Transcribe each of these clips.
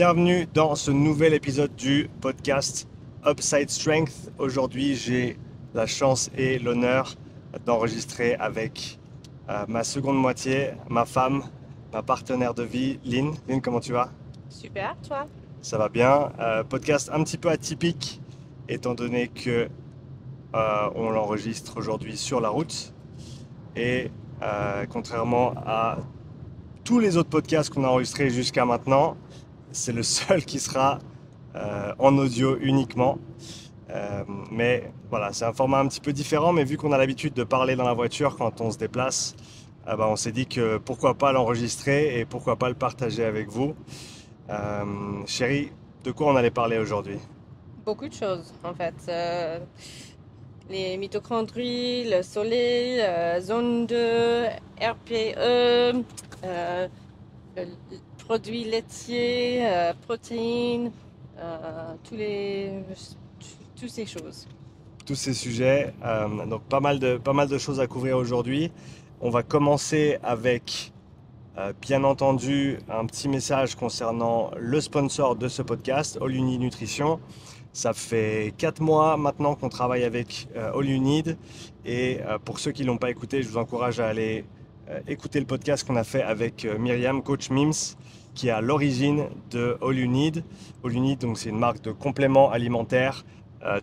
Bienvenue dans ce nouvel épisode du podcast Upside Strength. Aujourd'hui, j'ai la chance et l'honneur d'enregistrer avec ma seconde moitié, ma femme, ma partenaire de vie, Lynn. Lynn, comment tu vas? Super, toi? Ça va bien. Podcast un petit peu atypique, étant donné que on l'enregistre aujourd'hui sur la route. Et contrairement à tous les autres podcasts qu'on a enregistrés jusqu'à maintenant, c'est le seul qui sera en audio uniquement. Mais voilà, c'est un format un petit peu différent, mais vu qu'on a l'habitude de parler dans la voiture quand on se déplace, on s'est dit que pourquoi pas l'enregistrer et pourquoi pas le partager avec vous. Chérie, de quoi on allait parler aujourd'hui? Beaucoup de choses, en fait. Les mitochondries, le soleil, zone 2, RPE, le produit laitier, protéines, toutes ces choses. Tous ces sujets, donc pas mal de choses à couvrir aujourd'hui. On va commencer avec bien entendu, un petit message concernant le sponsor de ce podcast, All You Need Nutrition. Ça fait 4 mois maintenant qu'on travaille avec All You Need. Et pour ceux qui ne l'ont pas écouté, je vous encourage à aller écouter le podcast qu'on a fait avec Myriam, coach Mims, qui est à l'origine de All You Need. All You Need, donc, c'est une marque de compléments alimentaires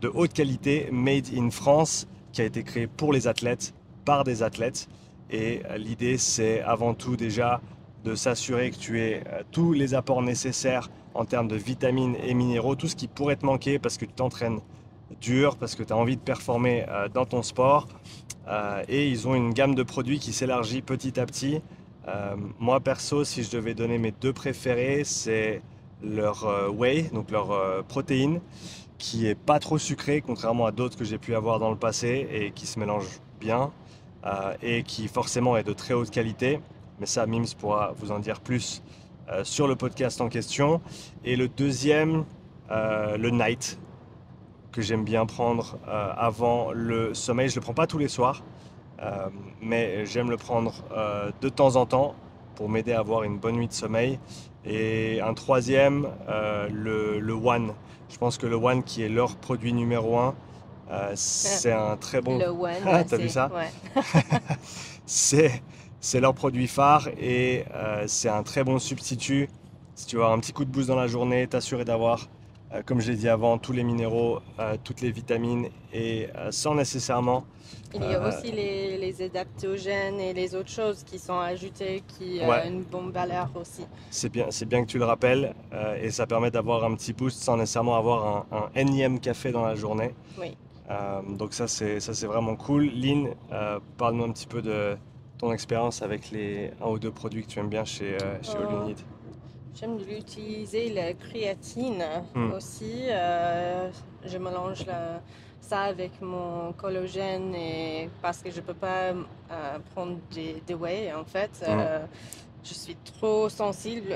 de haute qualité, made in France, qui a été créée pour les athlètes, par des athlètes. Et l'idée, c'est avant tout déjà de s'assurer que tu aies tous les apports nécessaires en termes de vitamines et minéraux, tout ce qui pourrait te manquer parce que tu t'entraînes dur, parce que tu as envie de performer dans ton sport. Et ils ont une gamme de produits qui s'élargit petit à petit. Moi, perso, si je devais donner mes deux préférés, c'est leur whey, donc leur protéine, qui est pas trop sucré, contrairement à d'autres que j'ai pu avoir dans le passé et qui se mélangent bien et qui forcément est de très haute qualité. Mais ça, Mims pourra vous en dire plus sur le podcast en question. Et le deuxième, le night, que j'aime bien prendre avant le sommeil. Je ne le prends pas tous les soirs, mais j'aime le prendre de temps en temps pour m'aider à avoir une bonne nuit de sommeil. Et un troisième, le One. Je pense que le One, qui est leur produit numéro un, c'est un très bon. Le one, Ah, t'as vu c'est... ça? Ouais. C'est, c'est leur produit phare et c'est un très bon substitut. Si tu veux avoir un petit coup de boost dans la journée, t'assurer d'avoir, comme je l'ai dit avant, tous les minéraux, toutes les vitamines et sans nécessairement. Il y a euh, aussi les adaptogènes et les autres choses qui sont ajoutées qui ont ouais, une bonne valeur aussi. c'est bien que tu le rappelles et ça permet d'avoir un petit boost sans nécessairement avoir un énième café dans la journée. Oui. Donc ça c'est vraiment cool. Lynn, parle-nous un petit peu de ton expérience avec les un ou deux produits que tu aimes bien chez All You Euh, Need. J'aime l'utiliser, la créatine Hmm. aussi. Je mélange ça avec mon collagène et parce que je peux pas prendre des whey en fait. Hmm. Je suis trop sensible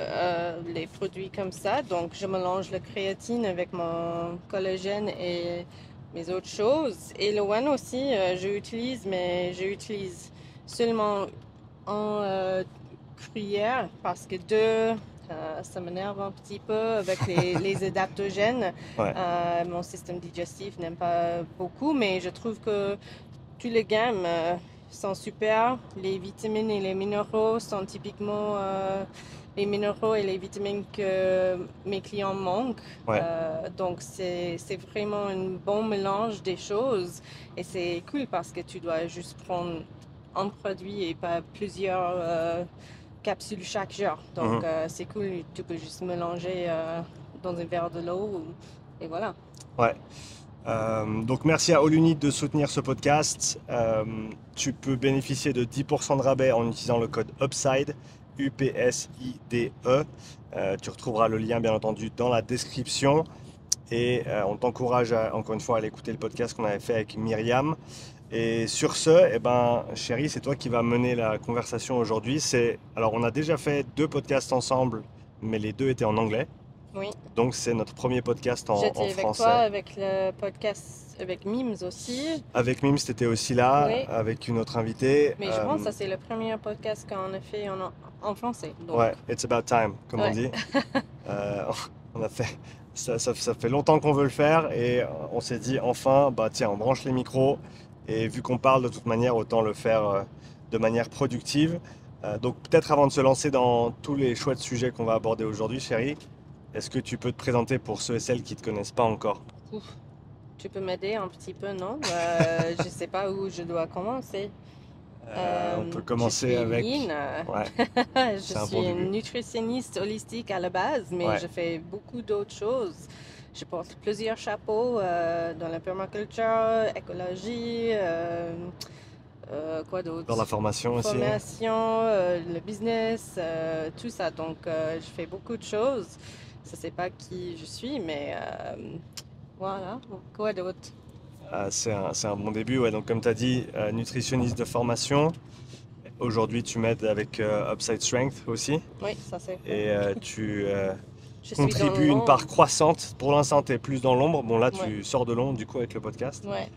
les produits comme ça, donc je mélange la créatine avec mon collagène et mes autres choses. Et le one aussi, j'utilise, mais j'utilise seulement en cuillère parce que deux, ça m'énerve un petit peu avec les adaptogènes. Ouais. Mon système digestif n'aime pas beaucoup, mais je trouve que toutes les gammes sont super. Les vitamines et les minéraux sont typiquement les minéraux et les vitamines que mes clients manquent. Ouais. Donc c'est vraiment un bon mélange des choses et c'est cool parce que tu dois juste prendre un produit et pas plusieurs capsules chaque jour. Donc Mhm. c'est cool, tu peux juste mélanger dans un verre de l'eau et voilà. Ouais. Donc merci à All You Need de soutenir ce podcast. Tu peux bénéficier de 10% de rabais en utilisant le code UPSIDE, UPSIDE. Tu retrouveras le lien bien entendu dans la description. Et on t'encourage encore une fois à aller écouter le podcast qu'on avait fait avec Myriam. Et sur ce, eh ben, chérie, c'est toi qui vas mener la conversation aujourd'hui. Alors, on a déjà fait deux podcasts ensemble, mais les deux étaient en anglais. Oui. Donc, c'est notre premier podcast en J'étais avec toi français. avec le podcast avec Mims aussi. Avec Mims, tu étais aussi là, Oui, avec une autre invitée. mais je pense que ça c'est le premier podcast qu'on a fait en français. Donc, Ouais, it's about time, comme on ouais. dit. Euh, on a fait, ça fait longtemps qu'on veut le faire et on s'est dit enfin, bah tiens, on branche les micros et vu qu'on parle de toute manière, autant le faire de manière productive. Donc peut-être avant de se lancer dans tous les chouettes sujets qu'on va aborder aujourd'hui, chérie, est-ce que tu peux te présenter pour ceux et celles qui ne te connaissent pas encore? Ouf, tu peux m'aider un petit peu, non? Je sais pas où je dois commencer. On peut Je commencer suis avec... Lynn. Ouais, Je c'est un bon suis début. une nutritionniste holistique à la base, mais Ouais, je fais beaucoup d'autres choses. Je porte plusieurs chapeaux dans la permaculture, écologie, quoi d'autre? dans la formation aussi. Formation, le business, tout ça. Donc, je fais beaucoup de choses. Ça, c'est pas qui je suis, mais voilà. Quoi d'autre? C'est un bon début. Ouais. Donc comme tu as dit, nutritionniste de formation. Aujourd'hui, tu m'aides avec Upside Strength aussi. Oui, ça c'est fait. Et tu Je suis dans contribues une part l'ombre. croissante. Pour l'instant, tu es plus dans l'ombre. Bon, là, Ouais, tu sors de l'ombre du coup avec le podcast. ouais.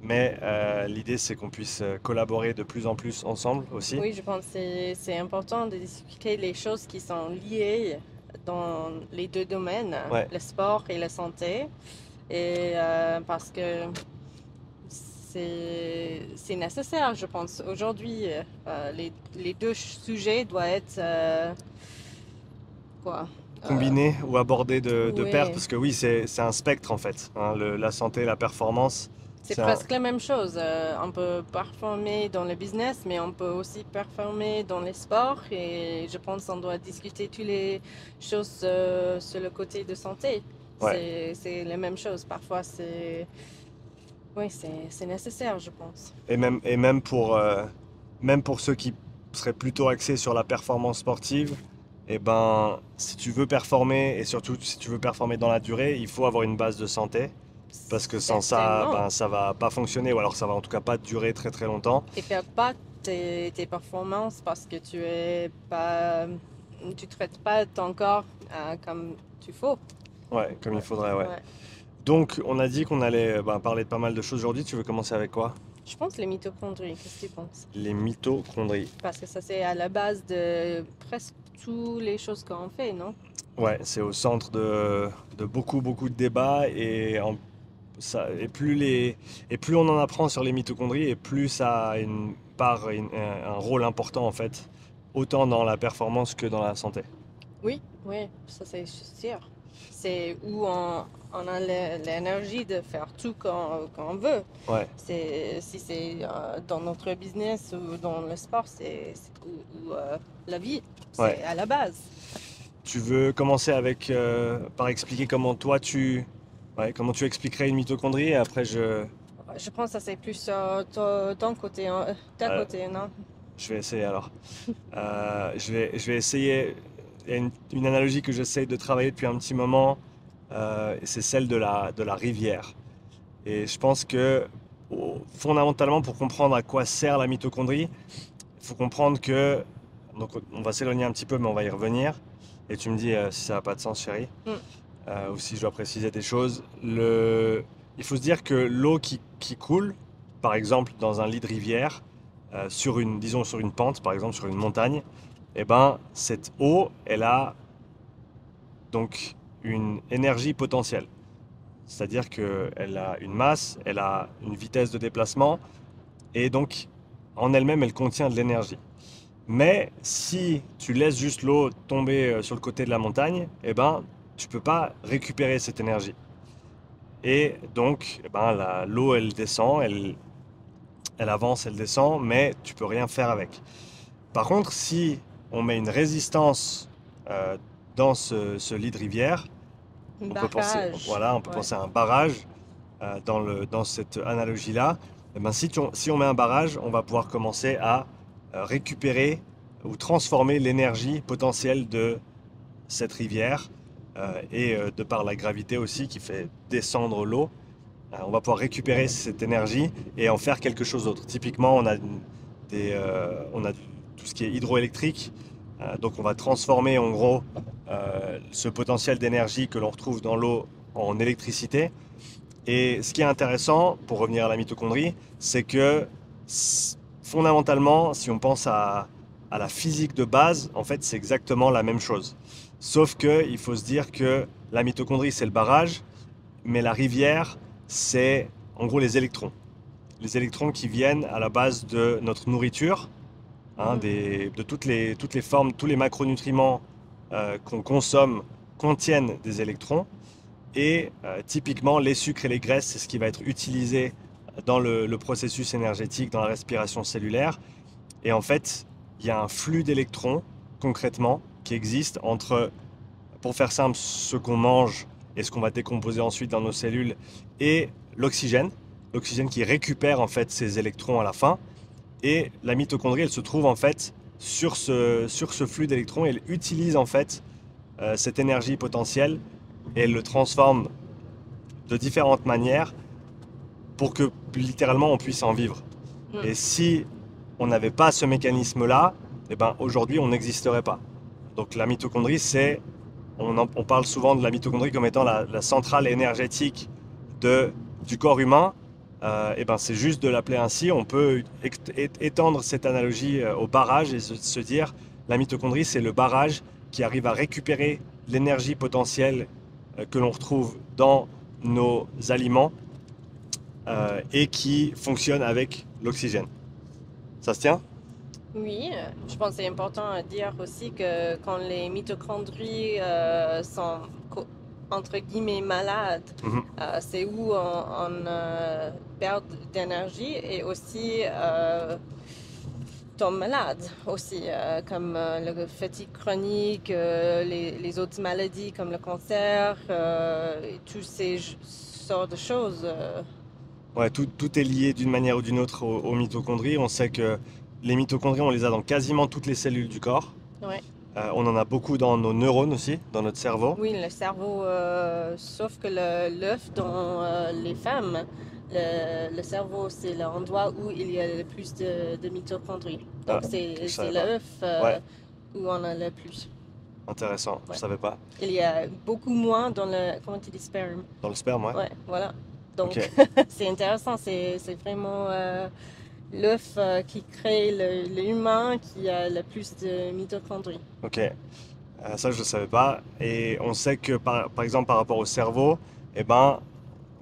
Mais l'idée, c'est qu'on puisse collaborer de plus en plus ensemble aussi. Oui, je pense que c'est important de discuter les choses qui sont liées dans les deux domaines, Ouais, le sport et la santé. Et parce que c'est nécessaire, je pense. Aujourd'hui, les deux sujets doivent être quoi? Euh, combiner ou aborder de pair, oui, parce que oui, c'est un spectre en fait. Hein. La santé, la performance, c'est c'est un... presque la même chose. On peut performer dans le business, mais on peut aussi performer dans les sports. Et je pense qu'on doit discuter toutes les choses sur le côté de santé. Ouais. C'est la même chose. Parfois, oui, c'est nécessaire, je pense. Et même pour ceux qui seraient plutôt axés sur la performance sportive, eh ben, si tu veux performer, et surtout si tu veux performer dans la durée, il faut avoir une base de santé. Parce que sans ça, Certainement. ben, ça va pas fonctionner, ou alors ça va en tout cas pas durer très très longtemps. Et perds pas tes performances parce que tu traites pas ton corps comme tu faut. Ouais, comme il faudrait, ouais. Ouais. Donc, on a dit qu'on allait ben, parler de pas mal de choses aujourd'hui. Tu veux commencer avec quoi? Je pense les mitochondries. Qu'est-ce que tu penses? Les mitochondries. Parce que ça, c'est à la base de presque toutes les choses qu'on fait, non? Ouais, c'est au centre de beaucoup, beaucoup de débats et plus on en apprend sur les mitochondries et plus ça a un rôle important en fait, autant dans la performance que dans la santé. Oui, oui, ça c'est sûr. C'est où on a l'énergie de faire tout qu'on veut. Ouais, Si c'est dans notre business ou dans le sport, ou la vie, ouais. c'est à la base. Tu veux commencer avec par expliquer comment tu expliquerais une mitochondrie et après Je pense que ça c'est plus ton côté, ta euh, côté, non? je vais essayer alors. Je vais essayer. Il y a une analogie que j'essaye de travailler depuis un petit moment, et c'est celle de la rivière. Et je pense que fondamentalement, pour comprendre à quoi sert la mitochondrie, il faut comprendre que, donc on va s'éloigner un petit peu, mais on va y revenir. Et tu me dis si ça n'a pas de sens, chérie, Mm. ou si je dois préciser des choses. Il faut se dire que l'eau qui coule, par exemple dans un lit de rivière, disons sur une pente, par exemple sur une montagne, eh ben, cette eau, elle a donc une énergie potentielle. C'est-à-dire qu'elle a une masse, elle a une vitesse de déplacement, et donc en elle-même, elle contient de l'énergie. Mais si tu laisses juste l'eau tomber sur le côté de la montagne, eh ben, tu ne peux pas récupérer cette énergie. Et donc, eh ben, l'eau, elle descend, elle avance, elle descend, mais tu peux rien faire avec. Par contre, si on met une résistance euh, dans ce lit de rivière, Barrage, voilà, on peut ouais. penser à un barrage dans cette analogie-là. Eh ben, si on met un barrage, on va pouvoir commencer à récupérer ou transformer l'énergie potentielle de cette rivière de par la gravité aussi qui fait descendre l'eau. On va pouvoir récupérer cette énergie et en faire quelque chose d'autre. Typiquement, on a tout ce qui est hydroélectrique. Donc on va transformer en gros ce potentiel d'énergie que l'on retrouve dans l'eau en électricité. Et ce qui est intéressant, pour revenir à la mitochondrie, c'est que fondamentalement, si on pense à la physique de base, en fait c'est exactement la même chose. Sauf qu'il faut se dire que la mitochondrie, c'est le barrage, mais la rivière, c'est en gros les électrons. Les électrons qui viennent à la base de notre nourriture, hein, Mhm. de toutes les formes, tous les macronutriments qu'on consomme contiennent des électrons. Et typiquement, les sucres et les graisses, c'est ce qui va être utilisé dans le processus énergétique, dans la respiration cellulaire. Et en fait, il y a un flux d'électrons, concrètement, qui existe entre, pour faire simple, ce qu'on mange et ce qu'on va décomposer ensuite dans nos cellules, et l'oxygène. L'oxygène qui récupère en fait ces électrons à la fin. Et la mitochondrie, elle se trouve en fait sur ce flux d'électrons. Elle utilise en fait cette énergie potentielle et elle le transforme de différentes manières pour que littéralement on puisse en vivre. Mm. Et si on n'avait pas ce mécanisme-là, eh ben, aujourd'hui on n'existerait pas. Donc la mitochondrie, on parle souvent de la mitochondrie comme étant la centrale énergétique du corps humain. Et ben, c'est juste de l'appeler ainsi. On peut étendre cette analogie au barrage et se dire la mitochondrie, c'est le barrage qui arrive à récupérer l'énergie potentielle que l'on retrouve dans nos aliments et qui fonctionne avec l'oxygène. Ça se tient? Oui, je pense que c'est important à dire aussi que quand les mitochondries sont entre guillemets malades, Mhm. c'est où on perd d'énergie et aussi tombe malade aussi, comme le fatigue chronique, les autres maladies comme le cancer, et toutes ces sortes de choses. Ouais, tout est lié d'une manière ou d'une autre aux mitochondries. On sait que les mitochondries, on les a dans quasiment toutes les cellules du corps. Ouais. On en a beaucoup dans nos neurones aussi, dans notre cerveau. Oui, le cerveau, sauf que l'œuf dans les femmes, le cerveau, c'est l'endroit où il y a le plus de mitochondries. Ah, Donc, je c'est savais pas. l'œuf Ouais, où on a le plus. intéressant, je Ouais. savais pas. Il y a beaucoup moins dans le, comment tu dis, sperme. Dans le sperme, ouais. Ouais, voilà. Ok, Donc, c'est intéressant. C'est vraiment l'œuf qui crée l'humain qui a le plus de mitochondries. ok. Ça, je ne savais pas. Et on sait que, par exemple, par rapport au cerveau, eh ben,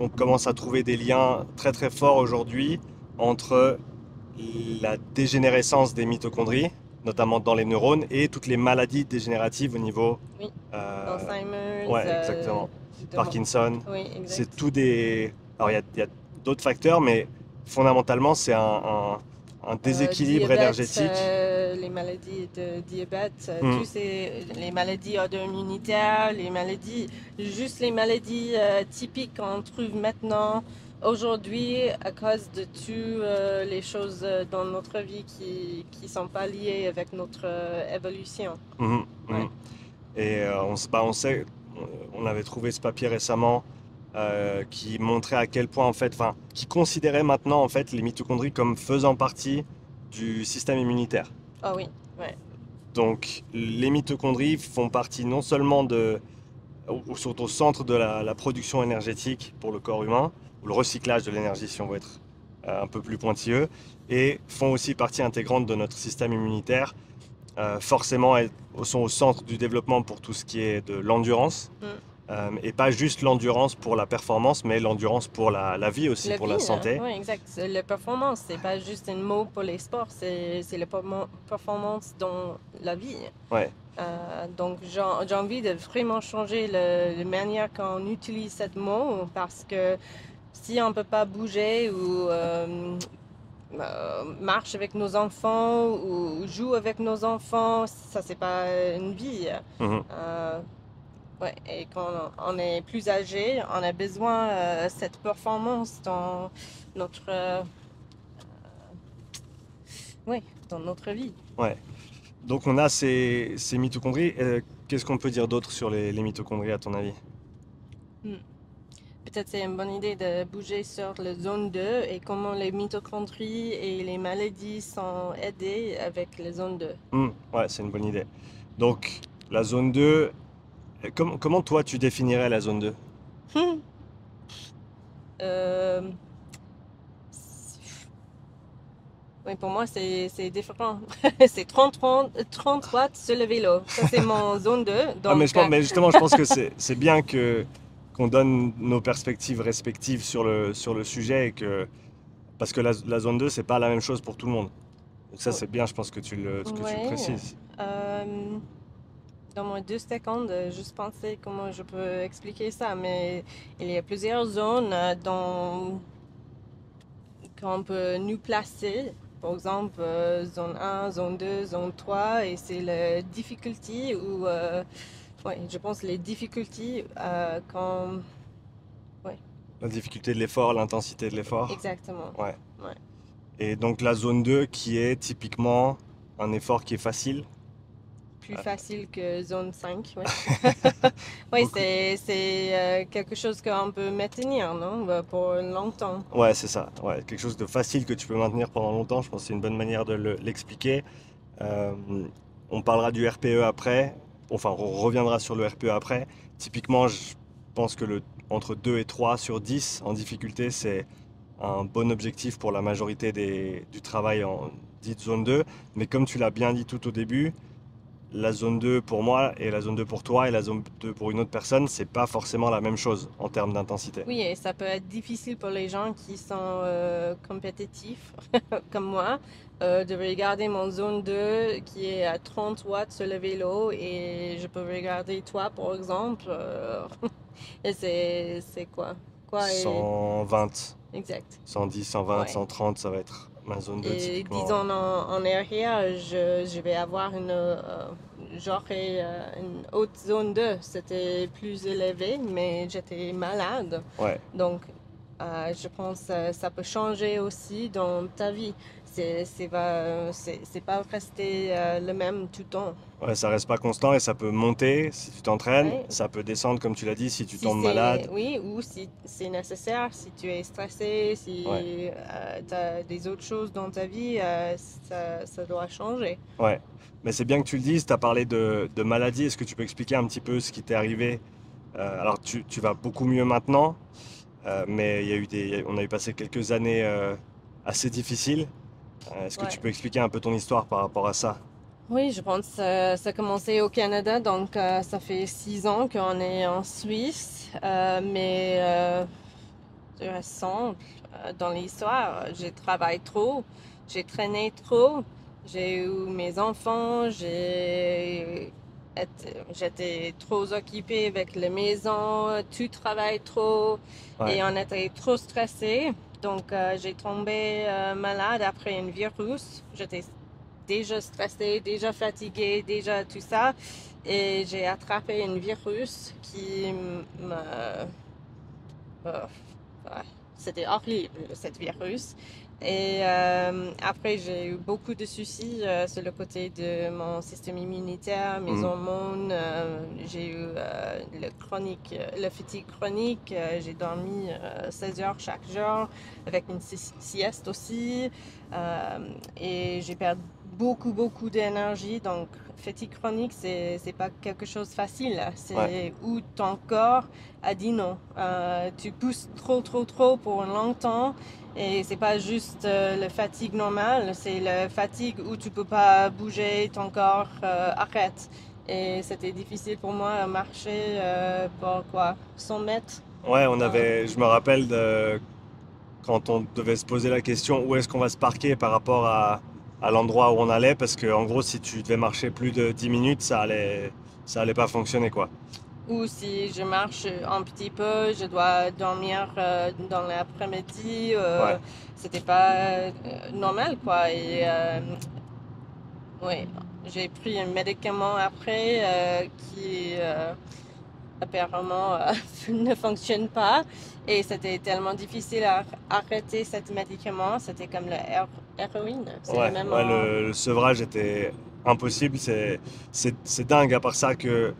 on commence à trouver des liens très très forts aujourd'hui entre la dégénérescence des mitochondries, notamment dans les neurones, et toutes les maladies dégénératives au niveau... Oui, euh, Alzheimer's, ouais, exactement. de Parkinson, oui, c'est exact. tout des... Alors, il y a d'autres facteurs, mais fondamentalement, c'est un déséquilibre Diabète, énergétique. les maladies de diabète, Hmm, tous ces, les maladies auto-immunitaires, les maladies, juste les maladies typiques qu'on trouve maintenant, aujourd'hui, à cause de toutes les choses dans notre vie qui sont pas liées avec notre évolution. mhm, Ouais. mhm. Et on sait, on avait trouvé ce papier récemment qui montrait à quel point, en fait, enfin, qui considérait maintenant, en fait, les mitochondries comme faisant partie du système immunitaire. Ah oui, ouais. Donc, les mitochondries font partie non seulement ou sont au centre de la production énergétique pour le corps humain, ou le recyclage de l'énergie si on veut être un peu plus pointilleux, et font aussi partie intégrante de notre système immunitaire. Forcément, elles sont au centre du développement pour tout ce qui est de l'endurance, Mm. et pas juste l'endurance pour la performance, mais l'endurance pour la vie aussi, La pour la vie, hein? santé. Oui, exact. La performance, c'est pas juste un mot pour les sports, c'est la performance dans la vie. Ouais. Donc, j'ai envie de vraiment changer la manière qu'on utilise ce mot parce que si on peut pas bouger ou marche avec nos enfants ou joue avec nos enfants, ça c'est pas une vie. Mhm. Euh, ouais, et quand on est plus âgé, on a besoin de cette performance dans notre, ouais, dans notre vie. Ouais. Donc on a ces mitochondries. Qu'est-ce qu'on peut dire d'autre sur les mitochondries à ton avis? Hmm. Peut-être c'est une bonne idée de bouger sur la zone 2 et comment les mitochondries et les maladies sont aidées avec la zone 2. Ouais, c'est une bonne idée. Donc la zone 2, comment toi tu définirais la zone 2? Hmm. Euh, Oui, pour moi, c'est différent. C'est 30 watts sur le vélo. Ça, c'est mon zone 2. Ah, Donc, mais justement, je pense que c'est bien que qu'on donne nos perspectives respectives sur le sujet et que parce que la zone 2 c'est pas la même chose pour tout le monde. Donc ça, c'est bien, je pense que tu le ouais. précises. euh, Dans moins 2 secondes, juste penser comment je peux expliquer ça. Mais il y a plusieurs zones qu'on peut nous placer. Par exemple, zone 1, zone 2, zone 3. Et c'est la difficulté ou, ouais, je pense les difficultés quand, ouais, La difficulté de l'effort, l'intensité de l'effort. exactement. Ouais. Ouais. Et donc la zone 2 qui est typiquement un effort qui est facile. Plus facile que zone 5, oui. Oui, Beaucoup. c'est quelque chose qu'on peut maintenir, non? Pour longtemps. Ouais, c'est ça. Ouais, quelque chose de facile que tu peux maintenir pendant longtemps. Je pense que c'est une bonne manière de l'expliquer. Euh, on parlera du RPE après. Enfin, on reviendra sur le RPE après. Typiquement, je pense que entre 2 et 3 sur 10 en difficulté, c'est un bon objectif pour la majorité du travail en dite zone 2. Mais comme tu l'as bien dit tout au début, la zone 2 pour moi et la zone 2 pour toi et la zone 2 pour une autre personne, c'est pas forcément la même chose en termes d'intensité. Oui, et ça peut être difficile pour les gens qui sont compétitifs, comme moi, de regarder mon zone 2 qui est à 30 watts sur le vélo et je peux regarder toi, par exemple, et c'est quoi? Quoi est 120, exact? 110, 120, Ouais. 130, ça va être ma zone 2 Et typiquement. disons en arrière, je vais avoir j'aurai une haute zone 2. C'était plus élevé, mais j'étais malade. Ouais, Donc, je pense que ça peut changer aussi dans ta vie. C'est pas rester le même tout le temps. ouais, ça reste pas constant et ça peut monter si tu t'entraînes, Ouais. ça peut descendre comme tu l'as dit si tu Si tombes c'est, malade. oui, ou si c'est nécessaire, si tu es stressé, Ouais, si tu as des autres choses dans ta vie, ça doit changer. ouais. Mais c'est bien que tu le dises, tu as parlé de maladie. Est-ce que tu peux expliquer un petit peu ce qui t'est arrivé? Alors tu vas beaucoup mieux maintenant, mais il y a eu on a eu passé quelques années assez difficiles. Est-ce que tu Ouais. peux expliquer un peu ton histoire par rapport à ça? Oui, je pense que ça a commencé au Canada, donc ça fait 6 ans qu'on est en Suisse. Mais de récent, dans l'histoire, j'ai travaillé trop, j'ai traîné trop, j'ai eu mes enfants, j'étais trop occupée avec la maison, tu travailles trop Ouais, et on était trop stressés. Donc, j'ai tombé malade après un virus. J'étais déjà stressée, déjà fatiguée, déjà tout ça. Et j'ai attrapé un virus qui me... euh, ouais, c'était horrible, ce virus. Et après, j'ai eu beaucoup de soucis sur le côté de mon système immunitaire, mes mhm, hormones. J'ai eu le fatigue chronique. J'ai dormi 16 heures chaque jour avec une sieste aussi. Et j'ai perdu beaucoup d'énergie. Donc, fatigue chronique, c'est pas quelque chose de facile. ouais, C'est où ton corps a dit non. Tu pousses trop pour longtemps et c'est pas juste le fatigue normale, c'est le fatigue où tu peux pas bouger, ton corps arrête. Et c'était difficile pour moi à marcher pour quoi, 100 mètres. ouais. Euh, Je me rappelle quand on devait se poser la question où est-ce qu'on va se parquer par rapport à l'endroit où on allait, parce que en gros, si tu devais marcher plus de 10 minutes, ça allait pas fonctionner quoi. ou si je marche un petit peu, je dois dormir dans l'après-midi. Ouais, C'était pas normal quoi. Et oui, j'ai pris un médicament après qui apparemment ne fonctionne pas et c'était tellement difficile à arrêter ce médicament. C'était comme le héroïne. C'est le ouais, même ouais. en... Le sevrage était impossible. C'est dingue à part ça que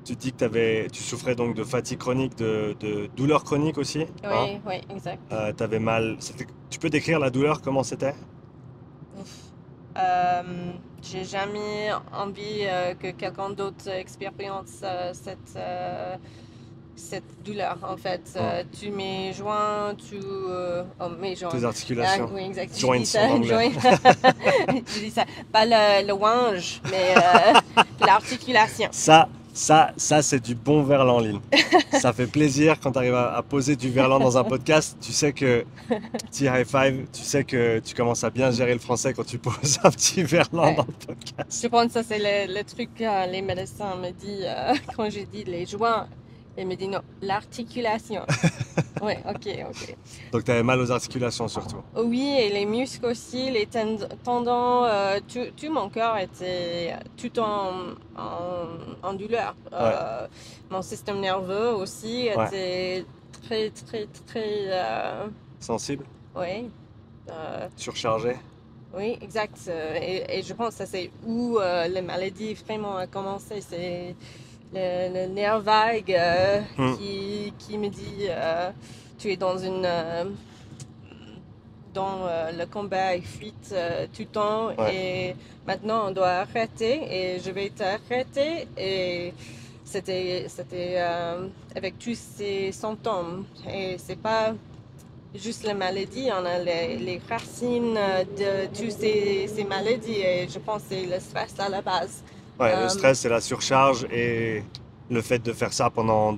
tu dis que tu souffrais donc de fatigue chronique, de douleur chronique aussi, hein? Oui, oui, exact. T'avais mal. Tu peux décrire la douleur, comment c'était? Ouf. J'ai jamais envie que quelqu'un d'autre expérience cette douleur en fait. Tous mes joints, mes joints. Tes articulations. Oui, exact. Joints Je dis ça, en anglais. Je dis ça. Pas le wange, mais l'articulation. Ça, c'est du bon verlan, Lynn. Ça fait plaisir quand tu arrives à poser du verlan dans un podcast. Tu sais que, petit high five, tu sais que tu commences à bien gérer le français quand tu poses un petit verlan Ouais. dans le podcast. Je pense que ça, c'est le truc que les médecins me disent quand j'ai dit les joints. Ils me disent non, l'articulation. Oui, ok. Donc, tu avais mal aux articulations surtout. Oui, et les muscles aussi, les tendons, tout mon corps était tout en douleur. Mon système nerveux aussi était très, Sensible, oui. surchargé. Oui, exact. Et je pense que ça c'est où la maladie vraiment a commencé. C'est le nerf vague qui me dit tu es dans le combat et fuite tout le temps et maintenant on doit arrêter et je vais t'arrêter et c'était avec tous ces symptômes et c'est pas juste la maladie, on a les racines de toutes ces maladies et je pense que c'est le stress à la base. Ouais, le stress, c'est la surcharge et le fait de faire ça pendant,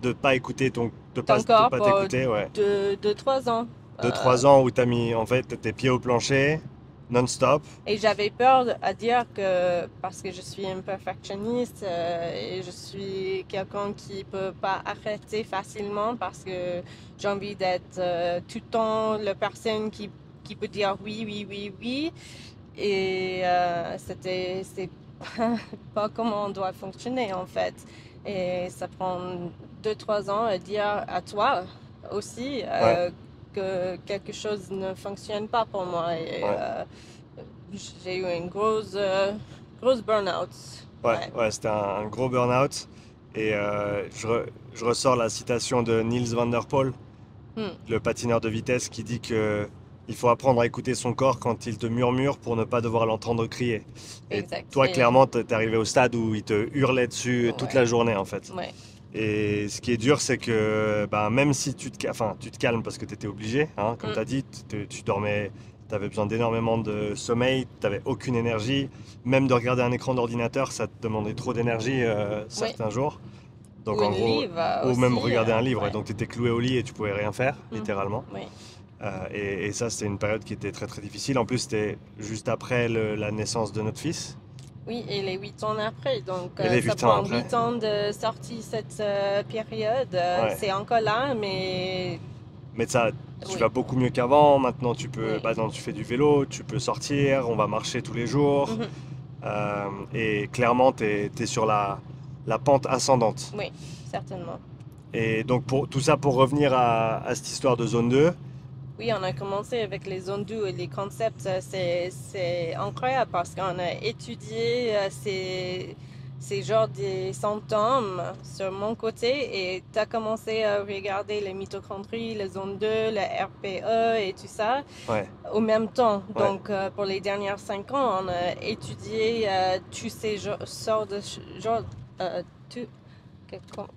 de pas écouter de pas Encore pour t'écouter, ouais. 2-3 ans. 2-3 ans où t'as mis en fait tes pieds au plancher, non-stop. Et j'avais peur à dire que parce que je suis un perfectionniste et je suis quelqu'un qui peut pas arrêter facilement parce que j'ai envie d'être tout le temps la personne qui peut dire oui. Et c'est pas comment on doit fonctionner en fait. Et ça prend 2-3 ans à dire à toi aussi que quelque chose ne fonctionne pas pour moi. Et j'ai eu une grosse burn-out. Ouais, c'était un gros burn-out. Et je ressors la citation de Niels van der Poel, le patineur de vitesse, qui dit que il faut apprendre à écouter son corps quand il te murmure pour ne pas devoir l'entendre crier. Et Exact. toi, clairement, t'es arrivé au stade où il te hurlait dessus toute la journée, en fait. Ouais. Et ce qui est dur, c'est que même si tu te calmes parce que tu étais obligé, hein, comme tu as dit, tu dormais, tu avais besoin d'énormément de sommeil, tu n'avais aucune énergie. Même de regarder un écran d'ordinateur, ça te demandait trop d'énergie certains jours. Donc ou en gros, ou aussi, même regarder un livre. Donc tu étais cloué au lit et tu pouvais rien faire, littéralement. Oui. Et ça, c'était une période qui était très très difficile. En plus, c'était juste après la naissance de notre fils. Oui, et les 8 ans après. Donc, ça prend 8 ans de sortir cette période. C'est encore là, mais... Mais ça, tu vas beaucoup mieux qu'avant. Maintenant, tu peux, tu fais du vélo, tu peux sortir, on va marcher tous les jours. Et clairement, tu es sur la pente ascendante. Oui, certainement. Et donc, tout ça pour revenir à cette histoire de zone 2. Oui, on a commencé avec les zones 2 et les concepts. C'est incroyable parce qu'on a étudié ces genres de symptômes sur mon côté et tu as commencé à regarder les mitochondries, les zones 2, le RPE et tout ça au même temps. Donc, pour les dernières 5 ans, on a étudié tous ces sortes de genres.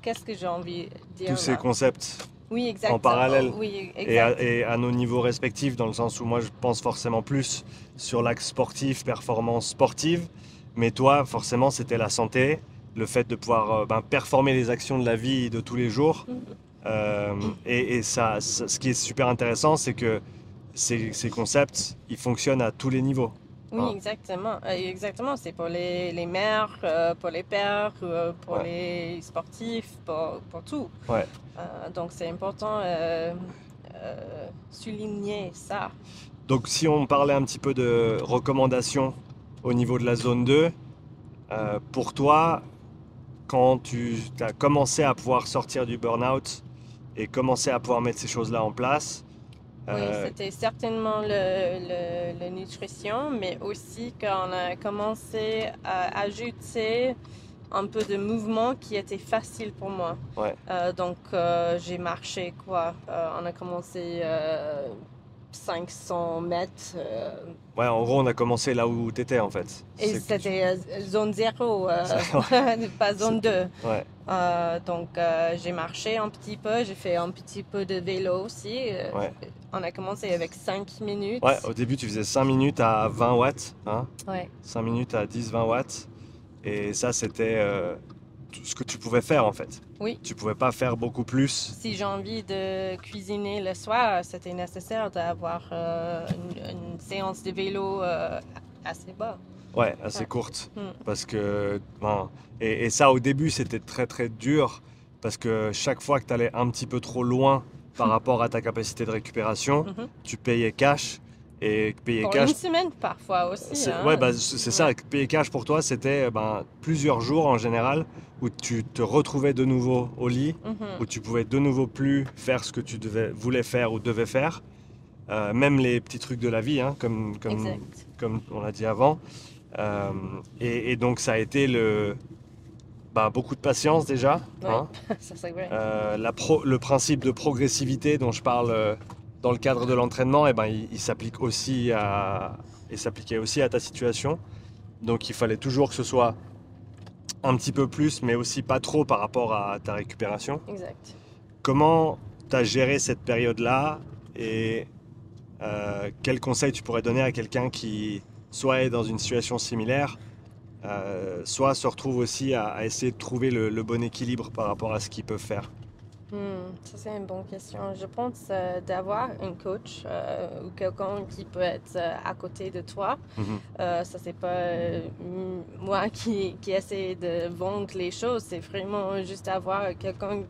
Qu'est-ce que j'ai envie de dire tous ces concepts. Oui, exactement. En parallèle exact. et à nos niveaux respectifs, dans le sens où moi je pense forcément plus sur l'axe sportif, performance sportive, mais toi forcément c'était la santé, le fait de pouvoir performer les actions de la vie de tous les jours. Et ça, ce qui est super intéressant, c'est que ces concepts, ils fonctionnent à tous les niveaux. Oui, exactement. Exactement, c'est pour les mères, pour les pères, pour les sportifs, pour tout. Donc c'est important souligner ça. Donc si on parlait un petit peu de recommandations au niveau de la zone 2, pour toi, quand tu as commencé à pouvoir sortir du burn-out et commencer à pouvoir mettre ces choses-là en place, oui, c'était certainement la nutrition, mais aussi quand on a commencé à ajouter un peu de mouvement qui était facile pour moi. Donc, j'ai marché, on a commencé 500 mètres. Ouais, en gros, on a commencé là où tu étais en fait. Et c'était zone 0, pas zone 2. Ouais. Donc, j'ai marché un petit peu, j'ai fait un petit peu de vélo aussi. Ouais. On a commencé avec 5 minutes. Ouais, au début, tu faisais 5 minutes à 20 watts. Hein, Ouais. 5 minutes à 10-20 watts. Et ça, c'était tout ce que tu pouvais faire en fait. Oui. Tu pouvais pas faire beaucoup plus. Si j'ai envie de cuisiner le soir, c'était nécessaire d'avoir une séance de vélo assez bas. Ouais, assez courte. Mm. Parce que. Ben, et ça, au début, c'était très très dur. Parce que chaque fois que tu allais un petit peu trop loin par rapport à ta capacité de récupération, Mhm. tu payais cash. Et payer Pour cash. une semaine parfois aussi. Hein. Ouais, bah, c'est ça. Payer cash pour toi, c'était ben, plusieurs jours en général où tu te retrouvais de nouveau au lit, Mhm. où tu pouvais de nouveau plus faire ce que tu voulais faire ou devais faire. Même les petits trucs de la vie, hein, Exact. comme on l'a dit avant. Et donc ça a été beaucoup de patience déjà. Ouais, Hein. ça c'est vrai. Le principe de progressivité dont je parle dans le cadre de l'entraînement, eh ben, il s'applique aussi il s'appliquait aussi à ta situation. Donc il fallait toujours que ce soit un petit peu plus, mais aussi pas trop par rapport à ta récupération. Exact. Comment tu as géré cette période-là et quels conseils tu pourrais donner à quelqu'un qui soit est dans une situation similaire, soit se retrouve aussi à essayer de trouver le bon équilibre par rapport à ce qu'ils peuvent faire? Ça c'est une bonne question. Je pense d'avoir un coach ou quelqu'un qui peut être à côté de toi. Mhm. Ça c'est pas moi qui essaie de vendre les choses. C'est vraiment juste avoir quelqu'un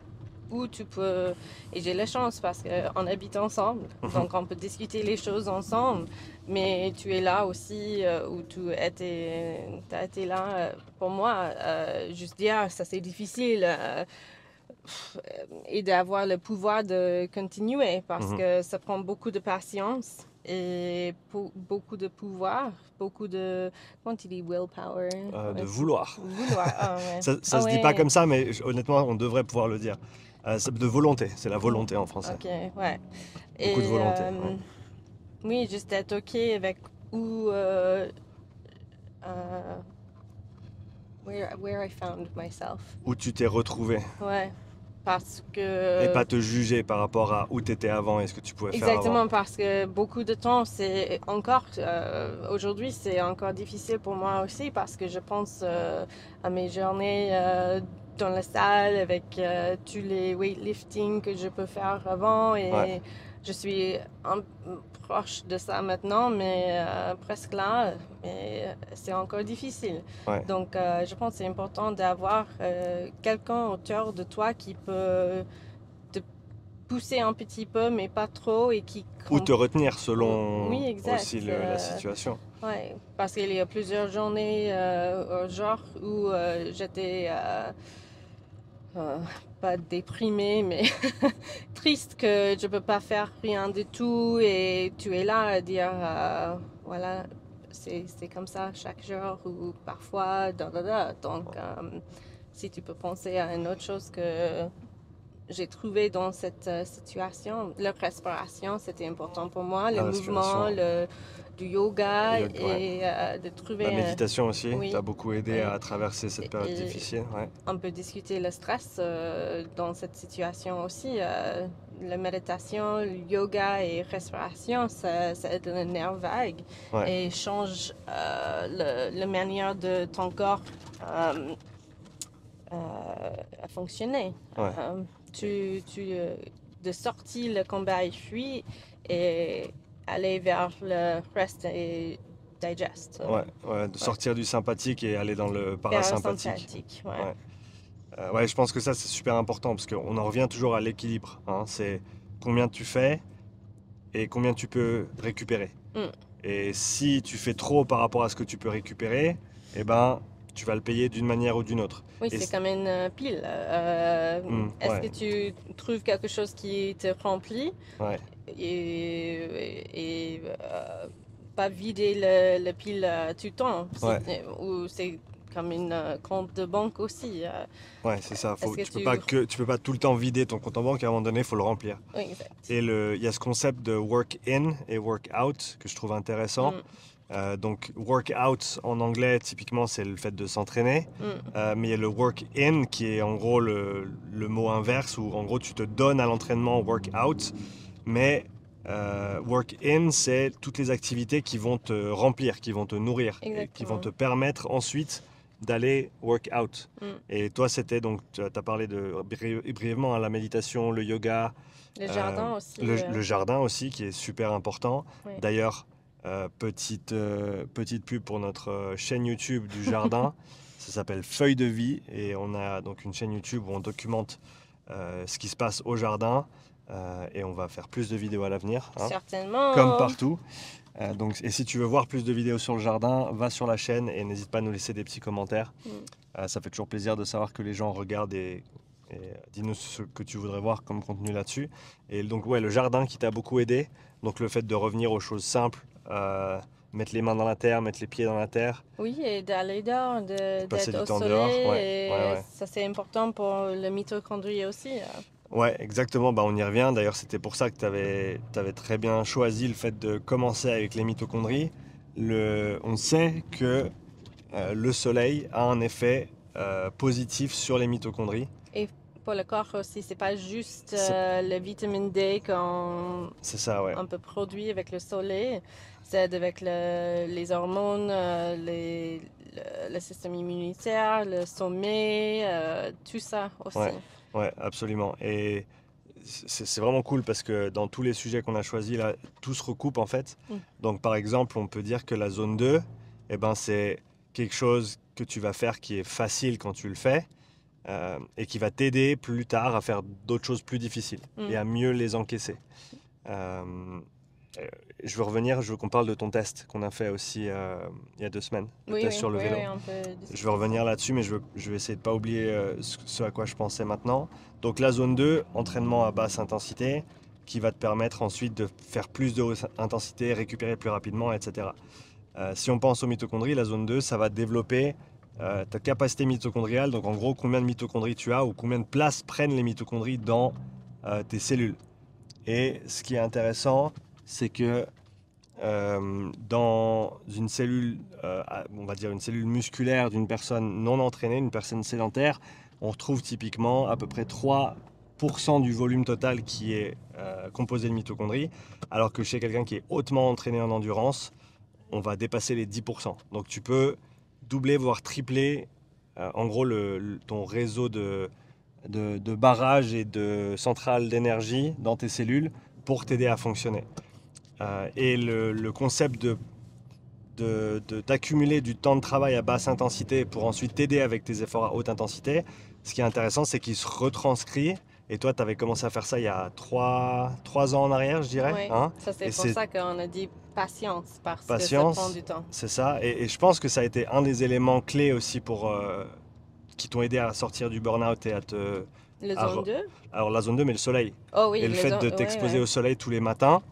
où tu peux. Et j'ai la chance parce qu'on habite ensemble, donc on peut discuter les choses ensemble. Mais tu es là aussi où tu as été là pour moi. Juste dire, ça c'est difficile. Et d'avoir le pouvoir de continuer parce que ça prend beaucoup de patience et beaucoup de pouvoir, beaucoup de, comment tu dis, willpower? De vouloir. Vouloir, ah ouais. Ça Ah se dit pas ouais. comme ça, mais honnêtement, on devrait pouvoir le dire. De volonté, c'est la volonté en français. Ok, ouais. Beaucoup de Et volonté. Ouais. oui, juste être ok avec où, where I found myself. Où tu t'es retrouvé Ouais, parce et que... pas te juger par rapport à où tu étais avant et ce que tu pouvais faire avant. Exactement, parce que beaucoup de temps, c'est encore, aujourd'hui, c'est encore difficile pour moi aussi parce que je pense à mes journées dans la salle avec tous les weightlifting que je peux faire avant et Ouais. je suis proche de ça maintenant, mais presque là, mais c'est encore difficile. Ouais. Donc, je pense que c'est important d'avoir quelqu'un autour de toi qui peut pousser un petit peu, mais pas trop, et qui... Ou te retenir selon Oui, exact. aussi la situation. Ouais, parce qu'il y a plusieurs journées au genre où j'étais pas déprimée, mais triste que je peux pas faire rien du tout, et tu es là à dire voilà, c'est comme ça chaque jour ou parfois donc si tu peux penser à une autre chose que j'ai trouvé dans cette situation. La respiration, c'était important pour moi. La Le mouvement, respiration. du yoga Le yoga, ouais. et de trouver... La méditation aussi, oui, t'a beaucoup aidé oui. à traverser cette période Et difficile. Ouais. on peut discuter le stress dans cette situation aussi. La méditation, le yoga et respiration, ça aide le nerf vague Ouais. et change la manière de ton corps à fonctionner. Ouais. De sortir le combat et fuir et aller vers le rest et digest. Ouais, de sortir du sympathique et aller dans le parasympathique. Parasympathique, ouais. Ouais, je pense que ça c'est super important parce qu'on en revient toujours à l'équilibre. Hein. C'est combien tu fais et combien tu peux récupérer. Mm. Et si tu fais trop par rapport à ce que tu peux récupérer, eh ben, tu vas le payer d'une manière ou d'une autre. Oui, Et c'est comme une pile. Est-ce ouais. que tu trouves quelque chose qui te remplit Ouais. et pas vider le pile tout le temps? Ouais. Ou c'est comme une compte de banque aussi. Ouais, c'est ça. Est-ce que Tu peux pas tout le temps vider ton compte en banque, à un moment donné, il faut le remplir. Oui, exact. Et il y a ce concept de work in et work out que je trouve intéressant. Donc, work out en anglais, typiquement, c'est le fait de s'entraîner. Mais il y a le work in qui est en gros le mot inverse où en gros tu te donnes à l'entraînement work out. Mais work in, c'est toutes les activités qui vont te remplir, qui vont te nourrir et qui vont te Exactement. permettre ensuite d'aller work out. Mm. Et toi, c'était donc, tu as parlé brièvement, la méditation, le yoga, Le jardin aussi. le jardin aussi, qui est super important. Oui. D'ailleurs, petite pub pour notre chaîne YouTube du jardin. Ça s'appelle Feuille de vie et on a donc une chaîne YouTube où on documente ce qui se passe au jardin et on va faire plus de vidéos à l'avenir, hein, Certainement. comme partout. Et si tu veux voir plus de vidéos sur le jardin, va sur la chaîne et n'hésite pas à nous laisser des petits commentaires. Ça fait toujours plaisir de savoir que les gens regardent et dis-nous ce que tu voudrais voir comme contenu là-dessus. Et donc ouais, le jardin qui t'a beaucoup aidé, donc le fait de revenir aux choses simples, mettre les mains dans la terre, mettre les pieds dans la terre. Oui, et d'aller dehors, Passer d'être du au temps soleil, dehors, ouais, et ouais. ça c'est important pour le mitochondrie aussi. Ouais, exactement, bah, on y revient. D'ailleurs, c'était pour ça que tu avais très bien choisi le fait de commencer avec les mitochondries. On sait que le soleil a un effet positif sur les mitochondries. Et pour le corps aussi, c'est pas juste C'est le vitamine D qu'on ça, ouais. on peut produire avec le soleil, c'est avec les hormones, le système immunitaire, le sommeil, tout ça aussi. Ouais, ouais, absolument. Et c'est vraiment cool parce que dans tous les sujets qu'on a choisis là, tout se recoupe en fait. Donc par exemple, on peut dire que la zone 2, eh ben, c'est quelque chose que tu vas faire qui est facile quand tu le fais et qui va t'aider plus tard à faire d'autres choses plus difficiles et à mieux les encaisser. Je veux qu'on parle de ton test qu'on a fait aussi il y a 2 semaines, le test sur le vélo. Oui, on peut discuter Je vais revenir là-dessus, mais je vais essayer de ne pas oublier ce à quoi je pensais maintenant. Donc la zone 2, entraînement à basse intensité, qui va te permettre ensuite de faire plus de haute intensité, récupérer plus rapidement, etc. Si on pense aux mitochondries, la zone 2, ça va développer ta capacité mitochondriale, donc en gros combien de mitochondries tu as ou combien de place prennent les mitochondries dans tes cellules. Et ce qui est intéressant, c'est que dans une cellule, on va dire une cellule musculaire d'une personne non entraînée, une personne sédentaire, on retrouve typiquement à peu près 3% du volume total qui est composé de mitochondries, alors que chez quelqu'un qui est hautement entraîné en endurance, on va dépasser les 10%. Donc tu peux doubler, voire tripler, en gros, ton réseau de barrages et de centrales d'énergie dans tes cellules pour t'aider à fonctionner. Et le concept d'accumuler du temps de travail à basse intensité pour ensuite t'aider avec tes efforts à haute intensité, ce qui est intéressant, c'est qu'il se retranscrit. Et toi, tu avais commencé à faire ça il y a 3 ans en arrière, je dirais. Oui, Hein, ça c'est et pour ça qu'on a dit patience, parce que ça prend du temps. c'est ça. Et je pense que ça a été un des éléments clés aussi qui t'ont aidé à sortir du burn-out et à te... Le zone 2? Alors la zone 2, mais le soleil. Oh oui, Et le fait de t'exposer ouais. au soleil tous les matins.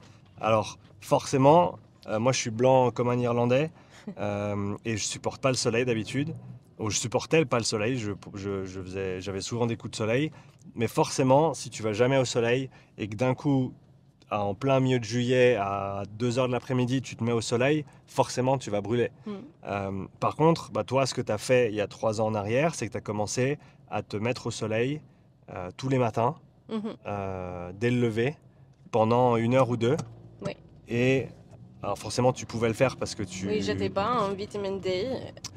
Alors forcément, moi je suis blanc comme un Irlandais et je supporte pas le soleil d'habitude. Ou je supportais pas le soleil, j'avais souvent des coups de soleil. Mais forcément, si tu vas jamais au soleil et que d'un coup, en plein milieu de juillet, à 2 heures de l'après-midi, tu te mets au soleil, forcément tu vas brûler. Par contre, bah, toi, ce que tu as fait il y a 3 ans en arrière, c'est que tu as commencé à te mettre au soleil tous les matins, dès le lever, pendant 1 heure ou 2. Oui. Et alors forcément, tu pouvais le faire parce que Oui, j'étais pas en vitamine D,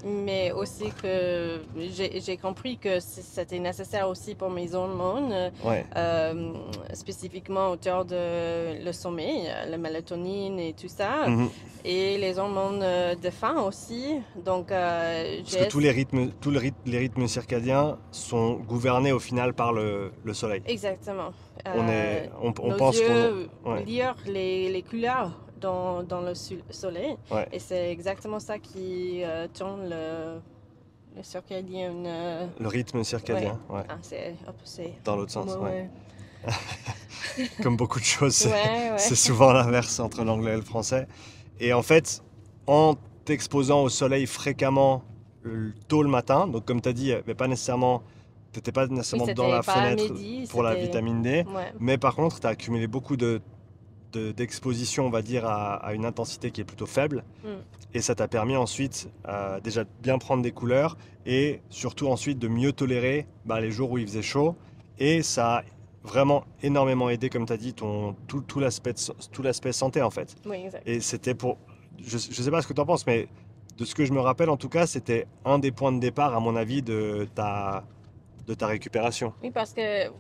mais aussi que j'ai compris que c'était nécessaire aussi pour mes hormones, Ouais. spécifiquement autour de le sommeil, la mélatonine et tout ça, et les hormones de faim aussi. Donc, Parce que tous les rythmes circadiens sont gouvernés au final par le soleil. Exactement. On nos pense yeux ouais. lire les couleurs dans le soleil. Ouais. Et c'est exactement ça qui tourne le circadien. Le rythme circadien, ouais. Ah, c'est dans l'autre sens, ouais. Comme beaucoup de choses, Ouais. c'est souvent l'inverse entre l'anglais et le français. Et en fait, en t'exposant au soleil fréquemment tôt le matin. Donc comme tu as dit, tu n'étais pas Oui, nécessairement dans c'était la pas à fenêtre midi, pour la c'était... vitamine D. Ouais. Mais par contre, tu as accumulé beaucoup d'exposition, on va dire, à une intensité qui est plutôt faible. Mm. Et ça t'a permis ensuite déjà de bien prendre des couleurs et surtout ensuite de mieux tolérer les jours où il faisait chaud. Et ça a vraiment énormément aidé, comme tu as dit, tout l'aspect santé en fait. Oui, exact. Et c'était pour... Je ne sais pas ce que tu en penses, mais de ce que je me rappelle en tout cas, c'était un des points de départ, à mon avis, de ta récupération. Oui, parce que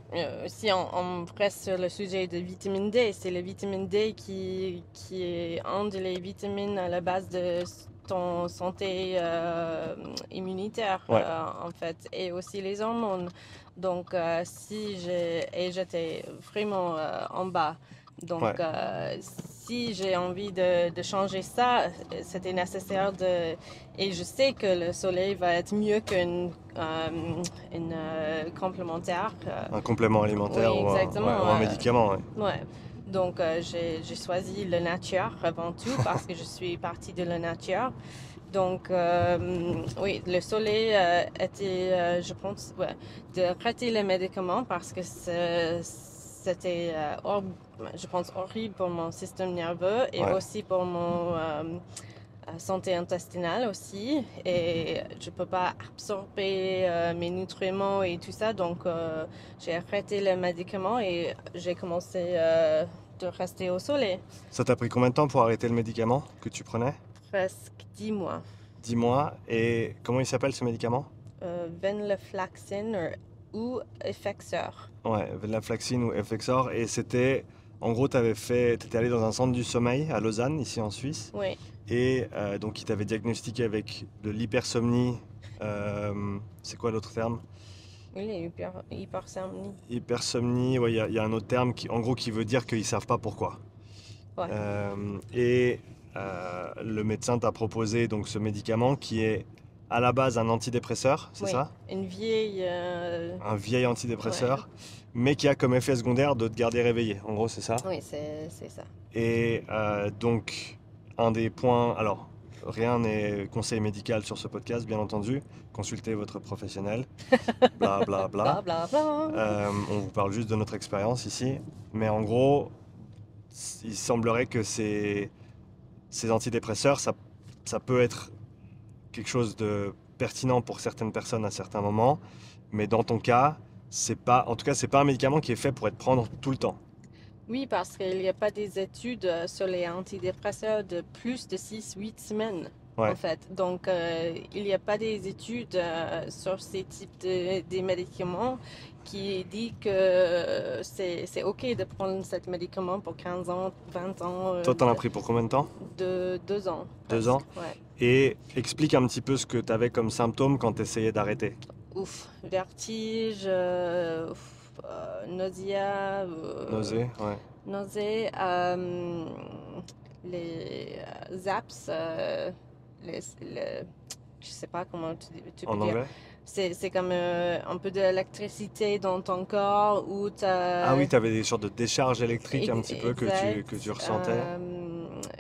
si on reste sur le sujet de vitamine D, c'est la vitamine D qui est une des vitamines à la base de ton santé immunitaire, Ouais, en fait, et aussi les hormones. Donc, j'étais vraiment en bas. ouais. Donc, si j'ai envie de changer ça, c'était nécessaire de... Et je sais que le soleil va être mieux une complémentaire. Un complément Oui, alimentaire exactement. ou un médicament. Ouais. Ouais. Donc, j'ai choisi le nature avant tout parce que je suis partie de la nature. Donc, oui, le soleil était, je pense, ouais, d'arrêter les médicaments parce que c'était, je pense, horrible pour mon système nerveux et Ouais. aussi pour mon santé intestinale aussi. Et je peux pas absorber mes nutriments et tout ça. Donc, j'ai arrêté les médicaments et j'ai commencé de rester au soleil. Ça t'a pris combien de temps pour arrêter le médicament que tu prenais? Presque 10 mois. 10 mois. Et comment il s'appelle ce médicament? Venlafaxine ou Effexor. Ouais, Venlafaxine ou Effexor. Et c'était, en gros, t'étais allé dans un centre du sommeil à Lausanne, ici en Suisse. Oui, Et donc, ils t'avaient diagnostiqué avec de l'hypersomnie. C'est quoi l'autre terme? oui, les hypersomnie. Hypersomnie, ouais, il y a un autre terme qui, en gros, qui veut dire qu'ils savent pas pourquoi. Ouais, Et le médecin t'a proposé donc ce médicament qui est à la base un antidépresseur, c'est oui, ça? une vieille. Un vieil Ouais, antidépresseur, mais qui a comme effet secondaire de te garder réveillé. En gros, c'est ça. oui, c'est ça. Et donc, un des points. Alors, rien n'est conseil médical sur ce podcast, bien entendu. Consultez votre professionnel. Bla bla Bla bla. bla bla. On vous parle juste de notre expérience ici. Mais en gros, il semblerait que ces antidépresseurs, ça peut être quelque chose de pertinent pour certaines personnes à certains moments, mais dans ton cas, c'est pas, en tout cas, c'est pas un médicament qui est fait pour être prendre tout le temps. Oui, parce qu'il n'y a pas des études sur les antidépresseurs de plus de 6 8 semaines, en Ouais, fait. Donc, il n'y a pas des études sur ces types de médicaments qui dit que c'est OK de prendre ce médicament pour 15 ans, 20 ans, toi, t'en as pris pour combien de temps? de 2 ans, 2 ans. presque. Ouais. Et explique un petit peu ce que tu avais comme symptômes quand tu essayais d'arrêter. Ouf, vertige, nausée, Nausée, ouais. nausée, les zaps, je sais pas comment tu peux En dire. anglais? C'est comme un peu d'électricité dans ton corps où tu Ah as... oui, tu avais des sortes de décharges électriques un petit peu que tu Exact. ressentais.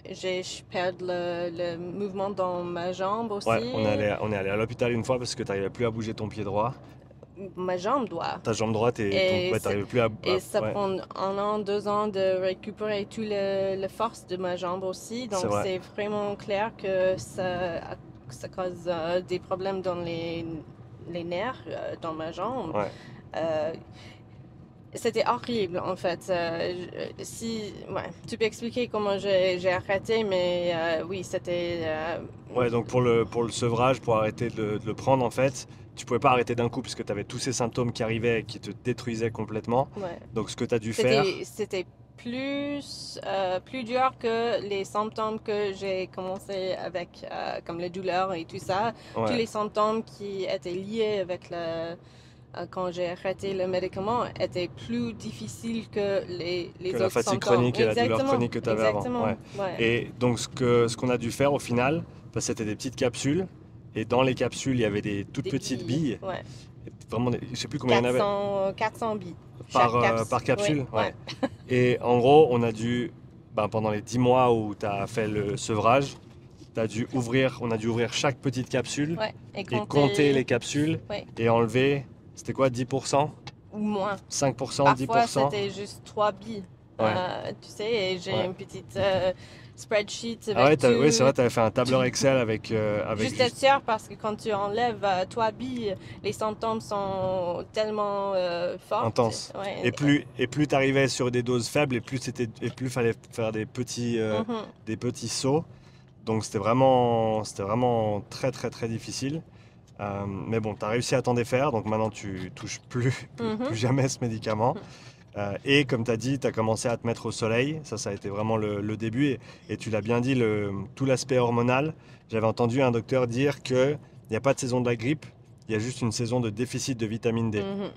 Je perds le mouvement dans ma jambe Ouais, aussi. on est allé à l'hôpital une fois parce que tu n'arrivais plus à bouger ton pied droit. Ma jambe doit. Ta jambe droite Et, ouais, t'arrivais plus et ça ouais, prend 1 an, 2 ans de récupérer toute la force de ma jambe aussi. c'est Donc vrai. c'est vraiment clair que ça cause des problèmes dans les nerfs dans ma jambe. Ouais. Euh, C'était horrible en fait. Ouais, tu peux expliquer comment j'ai arrêté, mais oui, c'était. Ouais, donc pour le sevrage, pour arrêter de le prendre, en fait, tu pouvais pas arrêter d'un coup parce que tu avais tous ces symptômes qui arrivaient et qui te détruisaient complètement. Ouais. Donc ce que tu as dû faire, C'était plus dur que les symptômes que j'ai commencé avec, comme la douleur et tout ça. Tous ouais, les symptômes qui étaient liés avec quand j'ai arrêté le médicament étaient plus difficiles que que les la autres fatigue symptômes. chronique et la douleur Exactement, chronique que tu avais avant. exactement. Ouais. Ouais. Et donc ce qu'on a dû faire au final, c'était des petites capsules. Et dans les capsules, il y avait des toutes Des petites billes. Ouais. Vraiment, je sais plus combien il y en avait. 400 billes. Chaque Par Oui, capsule, ouais. ouais. Et en gros, on a dû, pendant les 10 mois où tu as fait le sevrage, on a dû ouvrir chaque petite capsule Ouais, et et compter les capsules ouais, et enlever, c'était quoi, 10%? ou moins. 5%, Parfois, 10%? c'était juste 3 billes. Ouais, Tu sais, et j'ai ouais. une petite spreadsheet Ah ouais, avec oui, c'est tout. vrai, tu avais fait un tableur Excel avec Juste être juste sûr parce que quand tu enlèves 3 billes, les symptômes sont tellement fortes. intense. Ouais. Et plus tu arrivais sur des doses faibles, et plus fallait faire Mhm, des petits sauts. Donc c'était vraiment très très très difficile. Mais bon, tu as réussi à t'en défaire, donc maintenant tu touches plus mhm, jamais ce médicament. Et comme tu as dit, tu as commencé à te mettre au soleil. Ça a été vraiment le début. Et tu l'as bien dit, tout l'aspect hormonal. J'avais entendu un docteur dire qu'il n'y a pas de saison de la grippe, il y a juste une saison de déficit de vitamine D. mhm.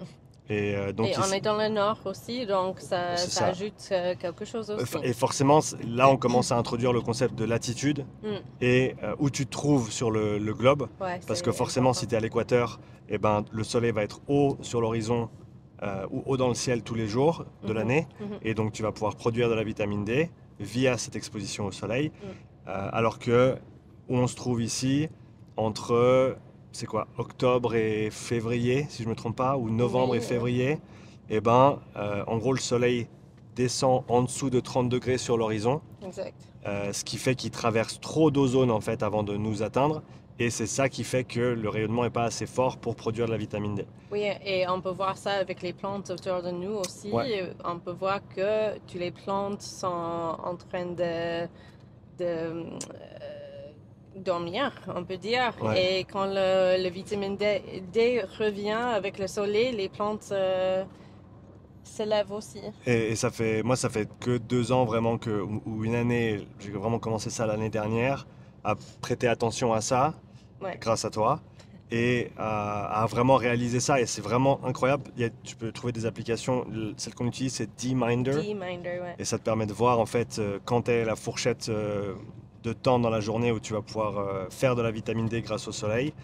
Et Et on est dans le nord aussi, donc c'est ça ça. ajoute quelque chose aussi. Et forcément, là, on commence à introduire le concept de latitude Mm. et où tu te trouves sur le globe. Ouais, Parce que c'est forcément, si important. tu es à l'équateur, eh ben, le soleil va être haut sur l'horizon ou haut dans le ciel tous les jours de Mhm, l'année. mhm, Et donc, tu vas pouvoir produire de la vitamine D via cette exposition au soleil. mm. Alors que où on se trouve ici, entre, c'est quoi, octobre et février, si je ne me trompe pas, ou novembre et Oui, février, eh ben, en gros, le soleil descend en dessous de 30 degrés sur l'horizon, exact. ce qui fait qu'il traverse trop d'ozone en fait avant de nous atteindre, et c'est ça qui fait que le rayonnement n'est pas assez fort pour produire de la vitamine D. Oui, et on peut voir ça avec les plantes autour de nous Ouais, aussi. On peut voir que toutes les plantes sont en train de dormir, on peut dire. ouais. Et quand le vitamine D revient avec le soleil, les plantes se lèvent aussi. Et moi, ça fait que 2 ans vraiment ou une année, j'ai vraiment commencé ça l'année dernière, à prêter attention à ça, Ouais, grâce à toi, et à vraiment réaliser ça. Et c'est vraiment incroyable. Tu peux trouver des applications, celle qu'on utilise, c'est D-Minder, D-Minder, ouais. et ça te permet de voir en fait quand est la fourchette de temps dans la journée où tu vas pouvoir faire de la vitamine D grâce au soleil.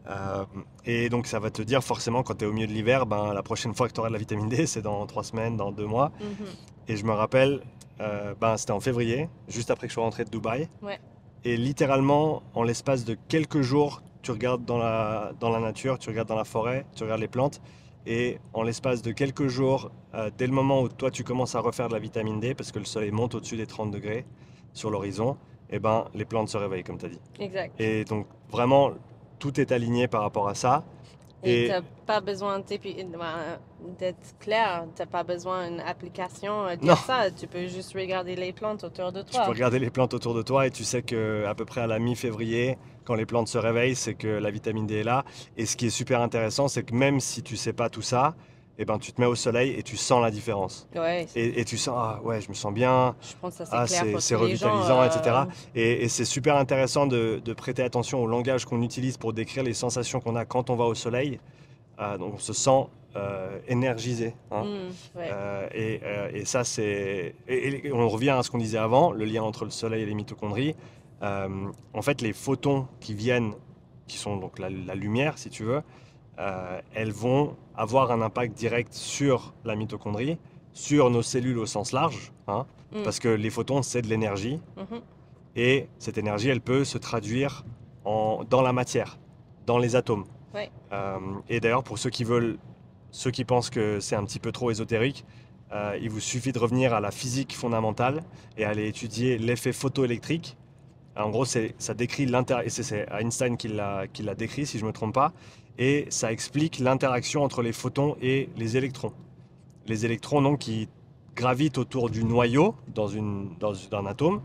Euh, et donc ça va te dire forcément quand tu es au milieu de l'hiver, ben, la prochaine fois que tu auras de la vitamine D, c'est dans 3 semaines, dans 2 mois. Mhm, Et je me rappelle, ben, c'était en février, juste après que je sois rentré de Dubaï. ouais, Et littéralement, en l'espace de quelques jours, tu regardes dans la nature, tu regardes dans la forêt, tu regardes les plantes. Et en l'espace de quelques jours, dès le moment où toi tu commences à refaire de la vitamine D, parce que le soleil monte au-dessus des 30 degrés sur l'horizon, et ben, les plantes se réveillent, comme tu as dit. exact. Et donc vraiment, tout est aligné par rapport à ça. Et Et t'as pas besoin d'être clair, t'as pas besoin d'une application à non, dire ça, tu peux juste regarder les plantes autour de tu peux toi. regarder les plantes autour de toi et tu sais que à peu près à la mi-février, quand les plantes se réveillent, c'est que la vitamine D est là. Et ce qui est super intéressant, c'est que même si tu sais pas tout ça, eh ben, tu te mets au soleil et tu sens la différence. Ouais, Et tu sens, ah ouais, je me sens bien, je pense que ça c'est ah clair pour c'est tous les gens. revitalisant, etc. Et c'est super intéressant de prêter attention au langage qu'on utilise pour décrire les sensations qu'on a quand on va au soleil. Donc on se sent énergisé, hein. Ouais. Et ça, et on revient à ce qu'on disait avant, le lien entre le soleil et les mitochondries. En fait, les photons qui viennent, qui sont donc la lumière, si tu veux, elles vont avoir un impact direct sur la mitochondrie, sur nos cellules au sens large, hein, Mm, parce que les photons, c'est de l'énergie, mhm, et cette énergie, elle peut se traduire dans la matière, dans les atomes. ouais. Et d'ailleurs, pour ceux qui pensent que c'est un petit peu trop ésotérique, il vous suffit de revenir à la physique fondamentale et aller étudier l'effet photoélectrique. En gros, ça décrit et c'est Einstein qui l'a décrit, si je ne me trompe pas, et ça explique l'interaction entre les photons et les électrons. Les électrons, donc, qui gravitent autour du noyau dans un atome.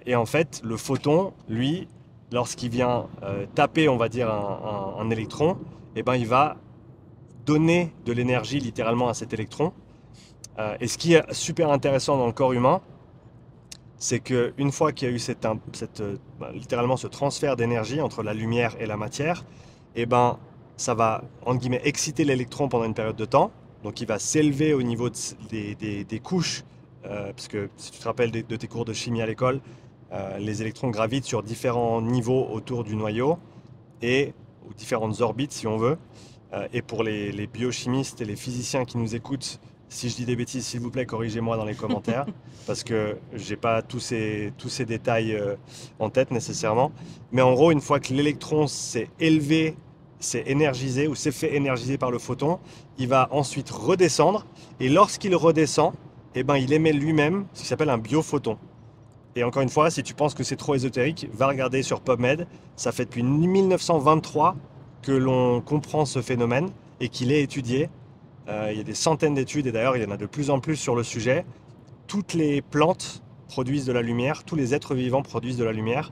Et en fait, le photon, lui, lorsqu'il vient taper, on va dire, un électron, eh ben, il va donner de l'énergie littéralement à cet électron. Et ce qui est super intéressant dans le corps humain, c'est qu'une fois qu'il y a eu littéralement ce transfert d'énergie entre la lumière et la matière, eh ben, ça va, entre guillemets, exciter l'électron pendant une période de temps. Donc il va s'élever au niveau des couches, parce que si tu te rappelles de tes cours de chimie à l'école, les électrons gravitent sur différents niveaux autour du noyau, ou différentes orbites si on veut. Et pour les biochimistes et les physiciens qui nous écoutent, Si je dis des bêtises, s'il vous plaît, corrigez-moi dans les commentaires, parce que j'ai pas tous ces détails en tête nécessairement. Mais en gros, une fois que l'électron s'est élevé, s'est énergisé ou s'est fait énergiser par le photon, il va ensuite redescendre. Et lorsqu'il redescend, eh ben, il émet lui-même ce qui s'appelle un biophoton. Et encore une fois, si tu penses que c'est trop ésotérique, va regarder sur PubMed. Ça fait depuis 1923 que l'on comprend ce phénomène et qu'il est étudié. Il y a des centaines d'études et d'ailleurs il y en a de plus en plus sur le sujet. Toutes les plantes produisent de la lumière, tous les êtres vivants produisent de la lumière.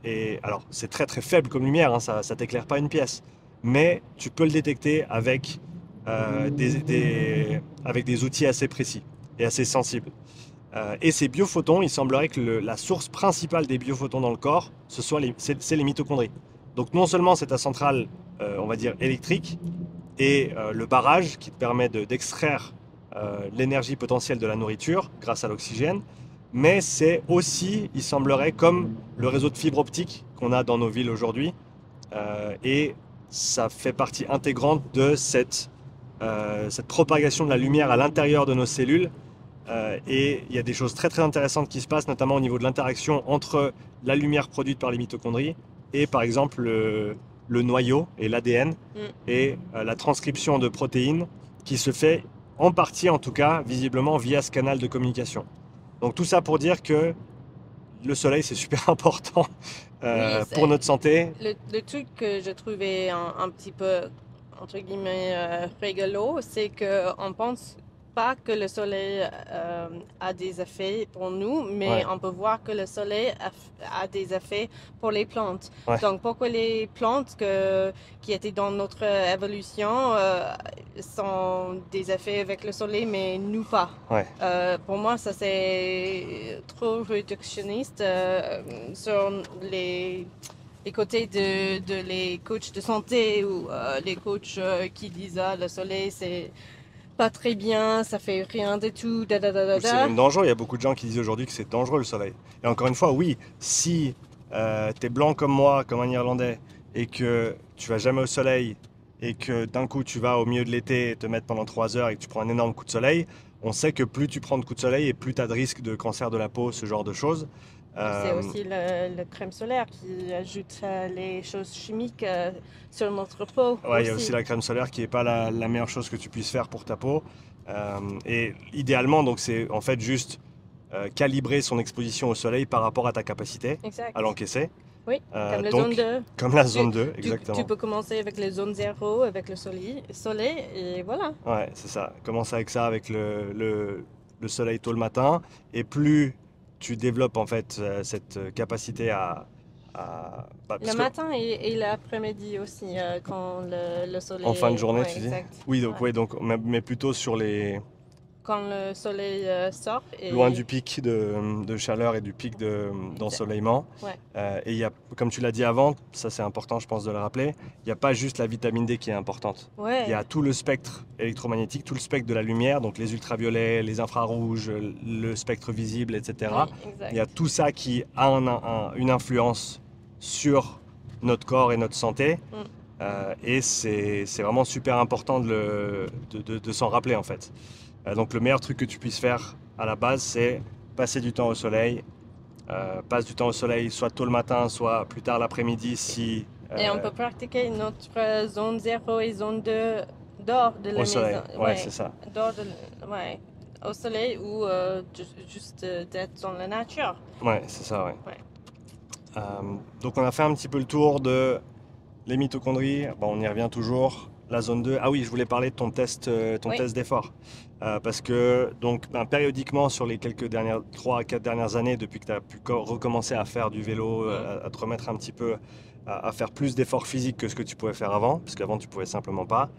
Et alors c'est très très faible comme lumière, hein, ça ne t'éclaire pas une pièce. Mais tu peux le détecter avec, avec des outils assez précis et assez sensibles. Et ces biophotons, il semblerait que la source principale des biophotons dans le corps, c'est les mitochondries. Donc non seulement c'est ta centrale, on va dire, électrique, et le barrage qui te permet d'extraire l'énergie potentielle de la nourriture grâce à l'oxygène, mais c'est aussi, il semblerait, comme le réseau de fibre optique qu'on a dans nos villes aujourd'hui, et ça fait partie intégrante de cette propagation de la lumière à l'intérieur de nos cellules. Et il y a des choses très très intéressantes qui se passent, notamment au niveau de l'interaction entre la lumière produite par les mitochondries et par exemple le noyau et l'ADN et la transcription de protéines qui se fait en partie en tout cas visiblement via ce canal de communication. Donc tout ça pour dire que le soleil c'est super important Oui, pour notre santé. le truc que je trouvais un petit peu, entre guillemets, rigolo, c'est qu'on pense pas que le soleil a des effets pour nous, mais Ouais, on peut voir que le soleil a des effets pour les plantes. ouais, Donc, pourquoi les plantes qui étaient dans notre évolution sont des effets avec le soleil, mais nous pas? ouais. Pour moi, ça c'est trop réductionniste sur les côtés de les coachs de santé ou les coachs qui disent ah, le soleil c'est pas très bien, ça fait rien du tout, da da da da Ou c'est da. même dangereux. Il y a beaucoup de gens qui disent aujourd'hui que c'est dangereux le soleil. Et encore une fois, oui, si tu es blanc comme moi, comme un Irlandais, et que tu vas jamais au soleil, et que d'un coup tu vas au milieu de l'été te mettre pendant 3 heures et que tu prends un énorme coup de soleil, on sait que plus tu prends de coups de soleil et plus tu as de risque de cancer de la peau, ce genre de choses. C'est Euh, aussi le crème solaire qui ajoute les choses chimiques sur notre peau Ouais, il y a aussi aussi. la crème solaire qui n'est pas la meilleure chose que tu puisses faire pour ta peau. Et idéalement, donc c'est en fait juste calibrer son exposition au soleil par rapport à ta capacité à Exact. l'encaisser. Oui, comme la zone Donc, 2. comme la Tu, zone 2, tu exactement. peux commencer avec les zones 0, avec le soleil et voilà. Ouais, c'est ça. Commence avec ça, avec le soleil tôt le matin. Et plus tu développes en fait cette capacité Le parce que matin et l'après-midi aussi, quand le en fin de soleil... journée, Ouais, tu dis? exact. Oui, Ouais. donc, ouais, donc, mais plutôt sur Quand le soleil sort loin et... du pic de chaleur et du pic Exact. d'ensoleillement. Ouais, Et il y a, comme tu l'as dit avant, ça c'est important je pense de le rappeler, il n'y a pas juste la vitamine D qui est importante. Il y ouais, a tout le spectre électromagnétique, tout le spectre de la lumière, donc les ultraviolets, les infrarouges, le spectre visible, etc. oui, Il y a exact. tout ça qui a une influence sur notre corps et notre santé. Mm. Et c'est vraiment super important de s'en rappeler en fait. Donc le meilleur truc que tu puisses faire à la base, c'est passer du temps au soleil. Passe du temps au soleil, soit tôt le matin, soit plus tard l'après-midi si Et on peut pratiquer notre zone 0 et zone 2 dehors de au la soleil. maison. Ouais, c'est Ouais, ça. dehors de... Ouais, au soleil ou juste d'être dans la nature. Ouais, c'est ça, ouais. Ouais. Euh, donc on a fait un petit peu le tour de les mitochondries. Bon, on y revient toujours. La zone 2. Ah oui, je voulais parler de ton Oui. test d'effort. Parce que donc périodiquement sur les quelques dernières 3 à 4 dernières années, depuis que tu as pu recommencer à faire du vélo, Mm. à te remettre un petit peu à faire plus d'efforts physiques que ce que tu pouvais faire avant, parce qu'avant tu pouvais simplement pas.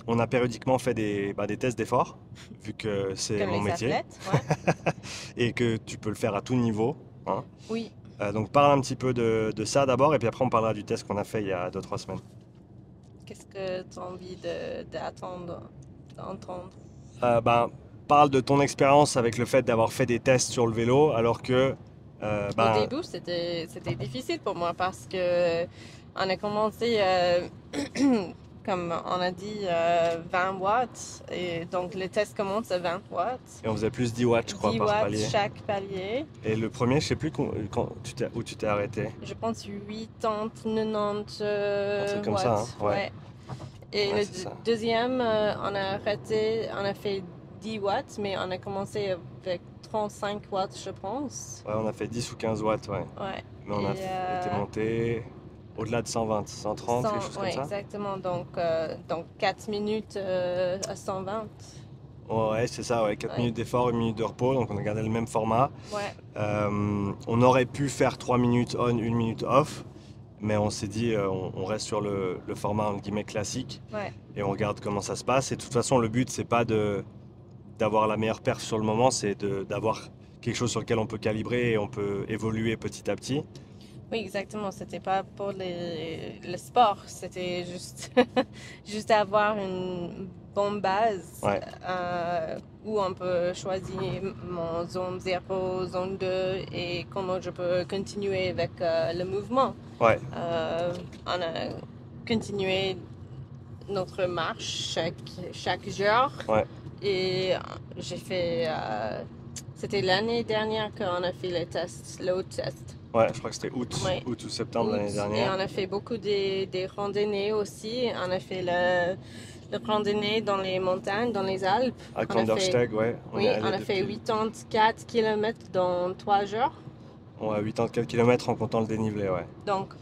On a périodiquement fait des tests d'effort, vu que c'est Comme mon les métier, athlètes, ouais. et que tu peux le faire à tout niveau, hein. Oui. Donc parle un petit peu de ça d'abord, et puis après on parlera du test qu'on a fait il y a 2 3 semaines. Qu'est-ce que tu as envie d'entendre? Ben, parle de ton expérience avec le fait d'avoir fait des tests sur le vélo, alors que Au ben, début, c'était difficile pour moi parce que on a commencé comme on a dit, 20 watts. Et donc, le test commence à 20 watts. Et on faisait plus 10 watts, je crois, 10 par watts palier. chaque palier. Et le premier, je sais plus où tu t'es arrêté. Je pense 80, 90 Un truc comme watts. ça, hein, ouais. Ouais. Et Ouais, le c'est ça. deuxième, on a arrêté, on a fait 10 watts, mais on a commencé avec 35 watts, je pense. Ouais, on a fait 10 ou 15 watts, ouais. Ouais. Mais on a été monté au-delà de 120, 130, quelque chose comme ouais, ça. exactement. Donc 4 minutes à 120. Ouais, c'est ça, ouais. 4 Ouais. minutes d'effort, 1 minute de repos, donc on a gardé le même format. Ouais. On aurait pu faire 3 minutes on, 1 minute off, mais on s'est dit on reste sur le format entre guillemets classique Ouais. et on regarde comment ça se passe. Et de toute façon, le but, c'est pas d'avoir la meilleure perf sur le moment, c'est d'avoir quelque chose sur lequel on peut calibrer et on peut évoluer petit à petit. Oui, exactement. C'était pas pour le sport, c'était juste, juste avoir une bonne base Ouais. où on peut choisir mon zone 0, zone 2 et comment je peux continuer avec le mouvement. Ouais, On a continué notre marche chaque jour ouais, et j'ai fait. C'était l'année dernière qu'on a fait le test, le haut test. ouais, je crois que c'était août, Ouais. août ou septembre l'année Et dernière. on a fait beaucoup des randonnées aussi. On a fait le randonnée dans les montagnes, dans les Alpes. À On a fait, Kandersteg, ouais, on est oui, allé on a fait depuis 84 km dans 3 jours. ouais, 84 km en comptant le dénivelé, ouais. Donc,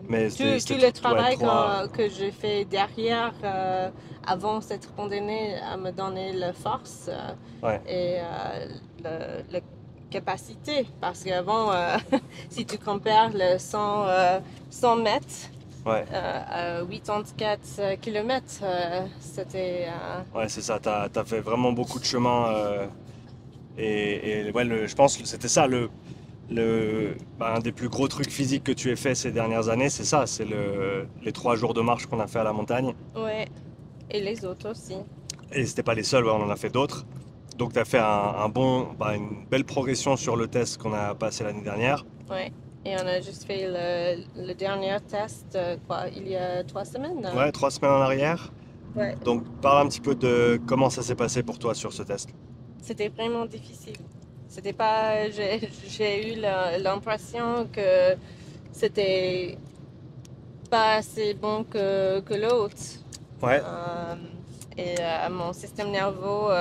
Mais tout c'était le ouais, travail 3. que j'ai fait derrière, avant cette randonnée, a me donné la force Ouais, et la capacité. Parce qu'avant, si tu compares le 100 mètres, ouais, à 84 km, c'était. ouais, c'est ça, t'as fait vraiment beaucoup de chemin. Et ouais, je pense que c'était ça, un des plus gros trucs physiques que tu aies fait ces dernières années, c'est ça, c'est les 3 jours de marche qu'on a fait à la montagne. Ouais, et les autres aussi. Et c'était pas les seuls, ouais, on en a fait d'autres. Donc tu as fait une belle progression sur le test qu'on a passé l'année dernière. Ouais. Et on a juste fait le dernier test, il y a 3 semaines. Ouais, 3 semaines en arrière. Ouais. Donc parle un petit peu de comment ça s'est passé pour toi sur ce test. C'était vraiment difficile. C'était pas. J'ai eu l'impression que c'était pas assez bon que l'autre. Ouais, Euh, et mon système nerveux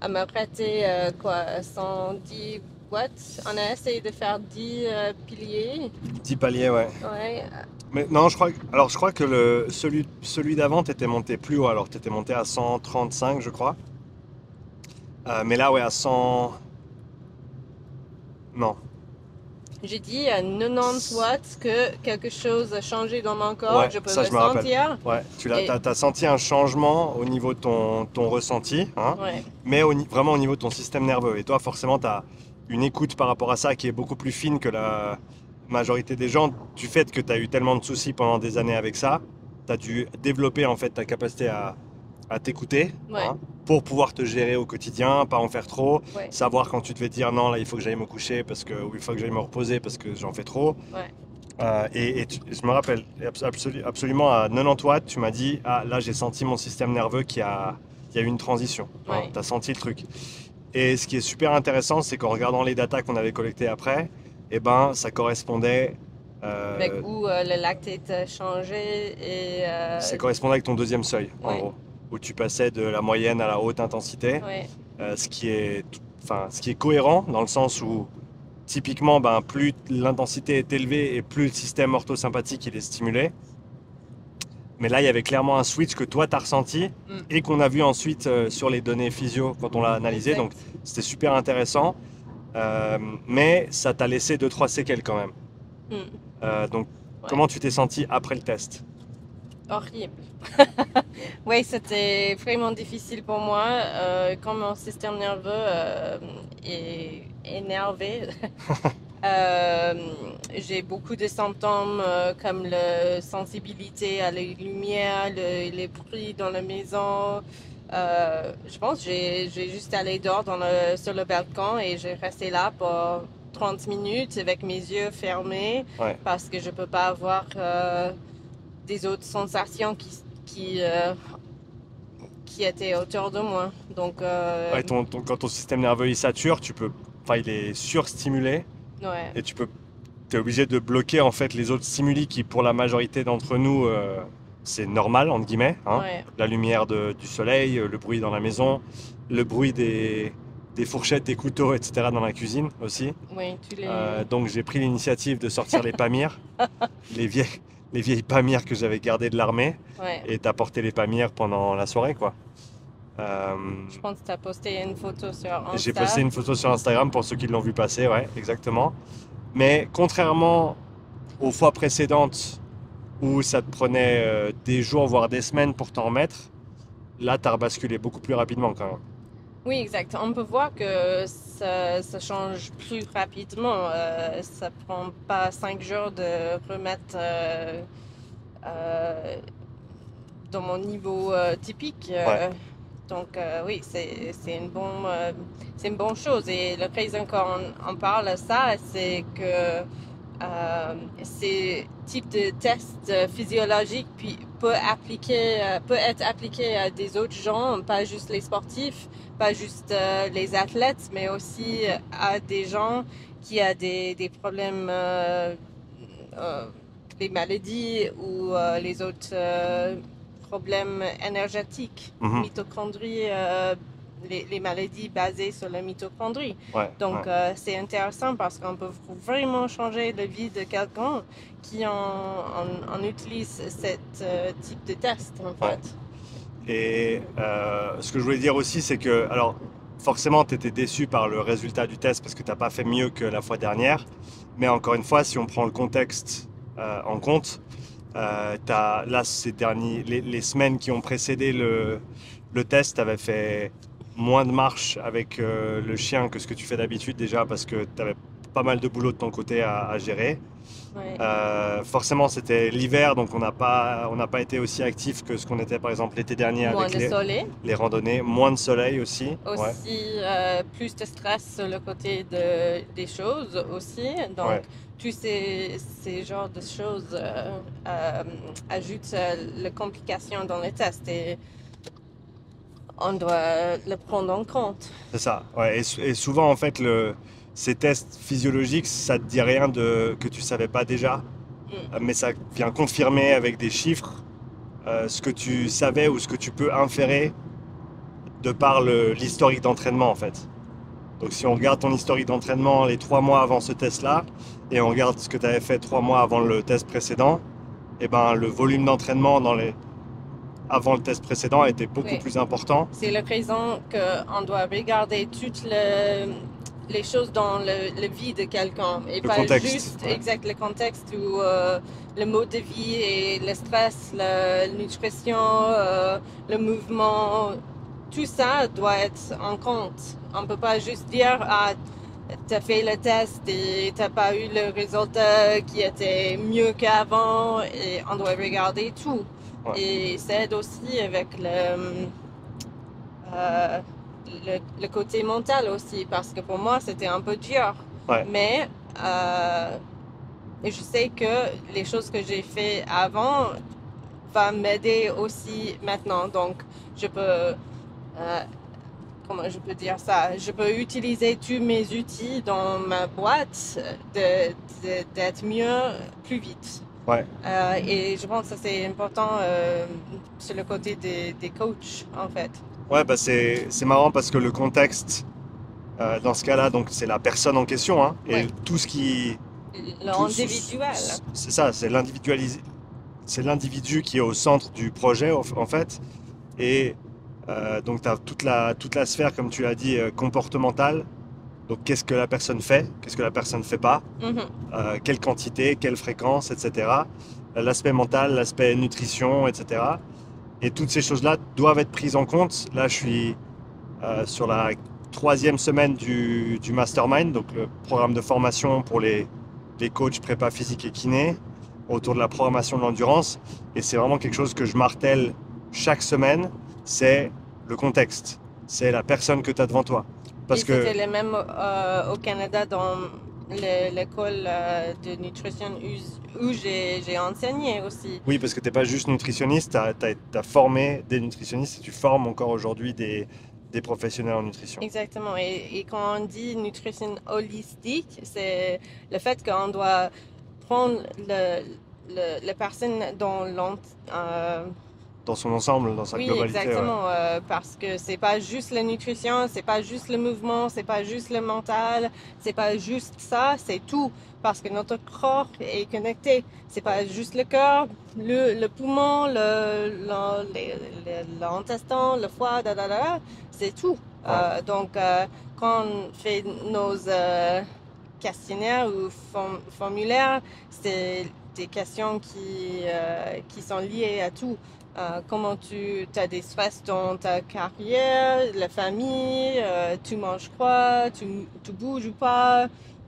m'a prêté 110 watts. On a essayé de faire 10 piliers. 10 paliers, ouais. Ouais, Mais non, je crois que celui d'avant, t'étais monté plus haut. Alors, t'étais monté à 135, je crois. Mais là, ouais, à 100. Non. j'ai dit à 90 watts que quelque chose a changé dans mon corps. Ouais, Je peux ça, le je me rappelle. sentir. Ouais, Et t'as senti un changement au niveau de ton ressenti, hein, ouais, mais vraiment au niveau de ton système nerveux. Et toi, forcément, t'as une écoute par rapport à ça qui est beaucoup plus fine que la majorité des gens, du fait que tu as eu tellement de soucis pendant des années avec ça. Tu as dû développer en fait ta capacité à t'écouter, ouais, hein, pour pouvoir te gérer au quotidien, pas en faire trop, ouais, savoir quand tu devais dire non, là il faut que j'aille me coucher ou il faut que j'aille me reposer parce que j'en fais trop. ouais, Je me rappelle absolument à 90 watts, tu m'as dit ah là j'ai senti mon système nerveux il y a eu une transition, hein, ouais. tu as senti le truc. Et ce qui est super intéressant, c'est qu'en regardant les datas qu'on avait collectées après, eh ben, ça correspondait, Avec où le lactate a changé et ça correspondait avec ton deuxième seuil, en ouais, gros, où tu passais de la moyenne à la haute intensité, ouais, ce qui est cohérent dans le sens où, typiquement, ben, plus l'intensité est élevée et plus le système orthosympathique il est stimulé. Mais là, il y avait clairement un switch que toi, tu as ressenti mm, et qu'on a vu ensuite sur les données physio quand on l'a analysé. Donc, exact. c'était super intéressant. Mais ça t'a laissé 2-3 séquelles quand même. Mm, Donc, ouais. comment tu t'es senti après le test? Horrible. Oui, c'était vraiment difficile pour moi. Quand mon système nerveux est énervé, euh, j'ai beaucoup de symptômes comme la sensibilité à la lumière, les bruits dans la maison. Je pense que j'ai juste allé dehors sur le balcon et j'ai resté là pour 30 minutes avec mes yeux fermés Ouais, parce que je peux pas avoir des autres sensations qui étaient autour de moi. Donc, Ouais, quand ton système nerveux il sature, enfin, il est surstimulé ouais, et t'es obligé de bloquer en fait les autres stimuli qui, pour la majorité d'entre nous, c'est normal entre guillemets, hein. ouais, La lumière du soleil, le bruit dans la maison, le bruit des fourchettes, des couteaux, etc. dans la cuisine aussi. oui, tous les... Donc j'ai pris l'initiative de sortir les pamirs, les vieilles, les vieilles pamirs que j'avais gardées de l'armée Ouais, et d'apporter les pamirs pendant la soirée, quoi. Euh, je pense que tu as posté une photo sur j'ai Insta. posté une photo sur Instagram pour ceux qui l'ont vu passer, ouais, exactement. Mais contrairement aux fois précédentes où ça te prenait des jours, voire des semaines pour t'en remettre, là, tu as rebasculé beaucoup plus rapidement quand même. Oui, exact. On peut voir que ça change plus rapidement. Ça prend pas 5 jours de remettre euh, dans mon niveau typique. Ouais, Donc oui, c'est une bonne chose. Et le raison qu'on parle de ça, c'est que ces types de tests physiologiques peut être appliqué à des autres gens, pas juste les sportifs, pas juste les athlètes, mais aussi à des gens qui ont des problèmes, euh, des maladies ou les autres problèmes énergétiques, mhm, mitochondrie, les maladies basées sur la mitochondrie. ouais, Donc, ouais. c'est intéressant parce qu'on peut vraiment changer la vie de quelqu'un qui en utilise ce type de test, en Ouais. fait. Et ce que je voulais dire aussi, c'est que, alors, forcément, tu étais déçu par le résultat du test parce que tu n'as pas fait mieux que la fois dernière. Mais encore une fois, si on prend le contexte en compte, là, les semaines qui ont précédé le test, tu avais fait moins de marches avec le chien que ce que tu fais d'habitude déjà parce que tu avais pas mal de boulot de ton côté à gérer. Ouais. Forcément, c'était l'hiver, donc on n'a pas été aussi actif que ce qu'on était par exemple l'été dernier Moins avec de soleil. les randonnées. Moins de soleil aussi. Ouais, Aussi, plus de stress sur le côté des choses aussi. Donc, ouais, tous ces genres de choses ajoutent les complications dans les tests et on doit le prendre en compte. c'est ça. Ouais. Et souvent, en fait, ces tests physiologiques, ça te dit rien que tu savais pas déjà, Mm. mais ça vient confirmer avec des chiffres ce que tu savais ou ce que tu peux inférer de par l'historique d'entraînement, en fait. Donc si on regarde ton historique d'entraînement les 3 mois avant ce test-là, et on regarde ce que tu avais fait 3 mois avant le test précédent, et ben le volume d'entraînement avant le test précédent était beaucoup Oui. plus important. C'est la raison qu'on doit regarder toutes les choses dans le vie de quelqu'un et Le pas contexte, juste ouais. exact le contexte ou le mode de vie et le stress, la nutrition, le mouvement. Tout ça doit être en compte. On peut pas juste dire ah t'as fait le test et t'as pas eu le résultat qui était mieux qu'avant et on doit regarder tout. Ouais. Et ça aide aussi avec euh, le côté mental aussi, parce que pour moi, c'était un peu dur. Ouais. Mais je sais que les choses que j'ai fait avant va m'aider aussi maintenant. Donc, je peux, comment je peux dire ça? Je peux utiliser tous mes outils dans ma boîte d'être mieux plus vite. Ouais. Et je pense que c'est important sur le côté des coachs, en fait. Ouais, bah c'est marrant parce que le contexte, dans ce cas-là, donc c'est la personne en question, hein, et Ouais, tout ce qui, l'individuel. c'est ça, c'est l'individu qui est au centre du projet en fait, et donc tu as toute la sphère, comme tu l'as dit, comportementale. Donc qu'est-ce que la personne fait, qu'est-ce que la personne ne fait pas, Mhm. quelle quantité, quelle fréquence, etc. L'aspect mental, l'aspect nutrition, etc. Et toutes ces choses-là doivent être prises en compte. Là, je suis sur la troisième semaine du Mastermind, donc le programme de formation pour les coachs prépa physique et kiné, autour de la programmation de l'endurance. Et c'est vraiment quelque chose que je martèle chaque semaine, c'est le contexte, c'est la personne que tu as devant toi. Et Parce que, c'était le même au Canada l'école de nutrition où j'ai enseigné aussi. Oui, parce que tu n'es pas juste nutritionniste, tu as formé des nutritionnistes et tu formes encore aujourd'hui des professionnels en nutrition. Exactement. Et quand on dit nutrition holistique, c'est le fait qu'on doit prendre la personne dans Dans son ensemble, dans sa oui, globalité, ouais. exactement, parce que c'est pas juste la nutrition, c'est pas juste le mouvement, c'est pas juste le mental, c'est pas juste ça, c'est tout, parce que notre corps est connecté. C'est pas juste le cœur, le poumon, l'intestin, le foie, c'est tout. Ouais. Quand on fait nos questionnaires ou formulaires, c'est des questions qui sont liées à tout. Comment tu as des stress dans ta carrière, la famille, tu manges quoi, tu bouges ou pas,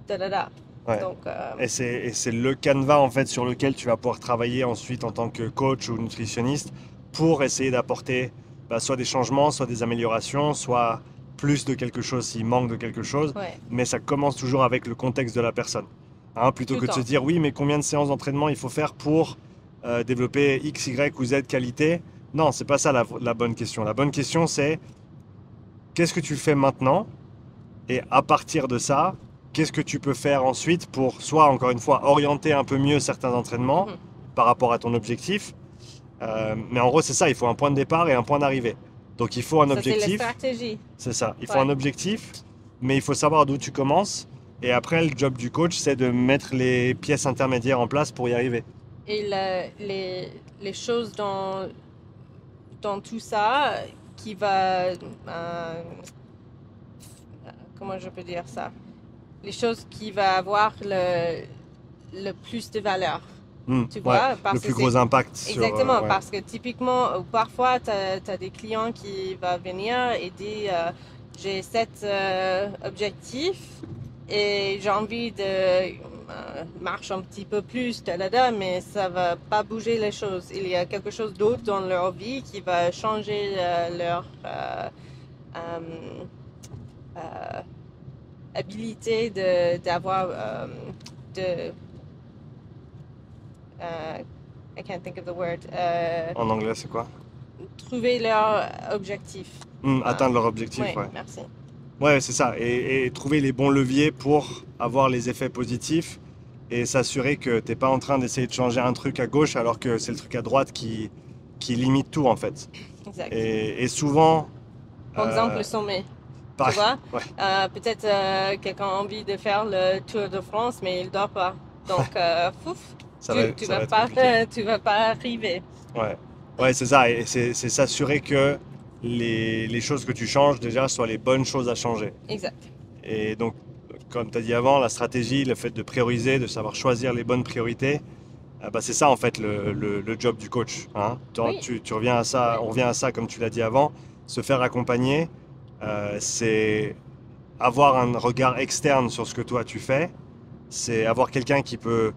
da da da. Ouais. Donc, Et c'est le canevas en fait sur lequel tu vas pouvoir travailler ensuite en tant que coach ou nutritionniste pour essayer d'apporter soit des changements, soit des améliorations, soit plus de quelque chose s'il manque de quelque chose. ouais, Mais ça commence toujours avec le contexte de la personne. Hein, plutôt tout que le de se temps. dire oui, mais combien de séances d'entraînement il faut faire pour développer X, Y ou Z qualité. Non, c'est pas ça la bonne question. La bonne question c'est qu'est-ce que tu fais maintenant et à partir de ça, qu'est-ce que tu peux faire ensuite pour soit, encore une fois, orienter un peu mieux certains entraînements Mhm. par rapport à ton objectif. Mais en gros, c'est ça, il faut un point de départ et un point d'arrivée. Donc il faut un Ça, c'est la objectif, stratégie. c'est ça, il faut Ouais. un objectif, mais il faut savoir d'où tu commences. Et après, le job du coach, c'est de mettre les pièces intermédiaires en place pour y arriver. Et les choses dans tout ça qui va, comment je peux dire ça? Les choses qui va avoir le plus de valeur. Tu Ouais, vois, le parce que plus c'est gros impact sur. exactement, Ouais. parce que typiquement, parfois, tu as des clients qui vont venir et dire, j'ai cet objectif et j'ai envie de marcher un petit peu plus, mais ça va pas bouger les choses. Il y a quelque chose d'autre dans leur vie qui va changer leur euh, euh, habilité d'avoir de I can't think of the word En anglais, c'est quoi? trouver leur objectif. Atteindre leur objectif, Oui, ouais. merci. Ouais, c'est ça. Et trouver les bons leviers pour avoir les effets positifs et s'assurer que t'es pas en train d'essayer de changer un truc à gauche alors que c'est le truc à droite qui limite tout en fait. Exact. Et souvent, Par exemple, euh, le sommet. Tu pareil, vois, ouais, peut-être quelqu'un a envie de faire le Tour de France, mais il dort pas. Donc, fouf, tu ça va vas être pas, compliqué. tu vas pas arriver. Ouais, ouais, c'est ça. Et c'est s'assurer que les choses que tu changes déjà soient les bonnes choses à changer. Exact. Et donc, comme tu as dit avant, la stratégie, le fait de prioriser, de savoir choisir les bonnes priorités, c'est ça en fait le job du coach. Hein. Oui, Tu reviens à ça, ouais, on revient à ça comme tu l'as dit avant, se faire accompagner, c'est avoir un regard externe sur ce que toi tu fais, c'est avoir quelqu'un qui peut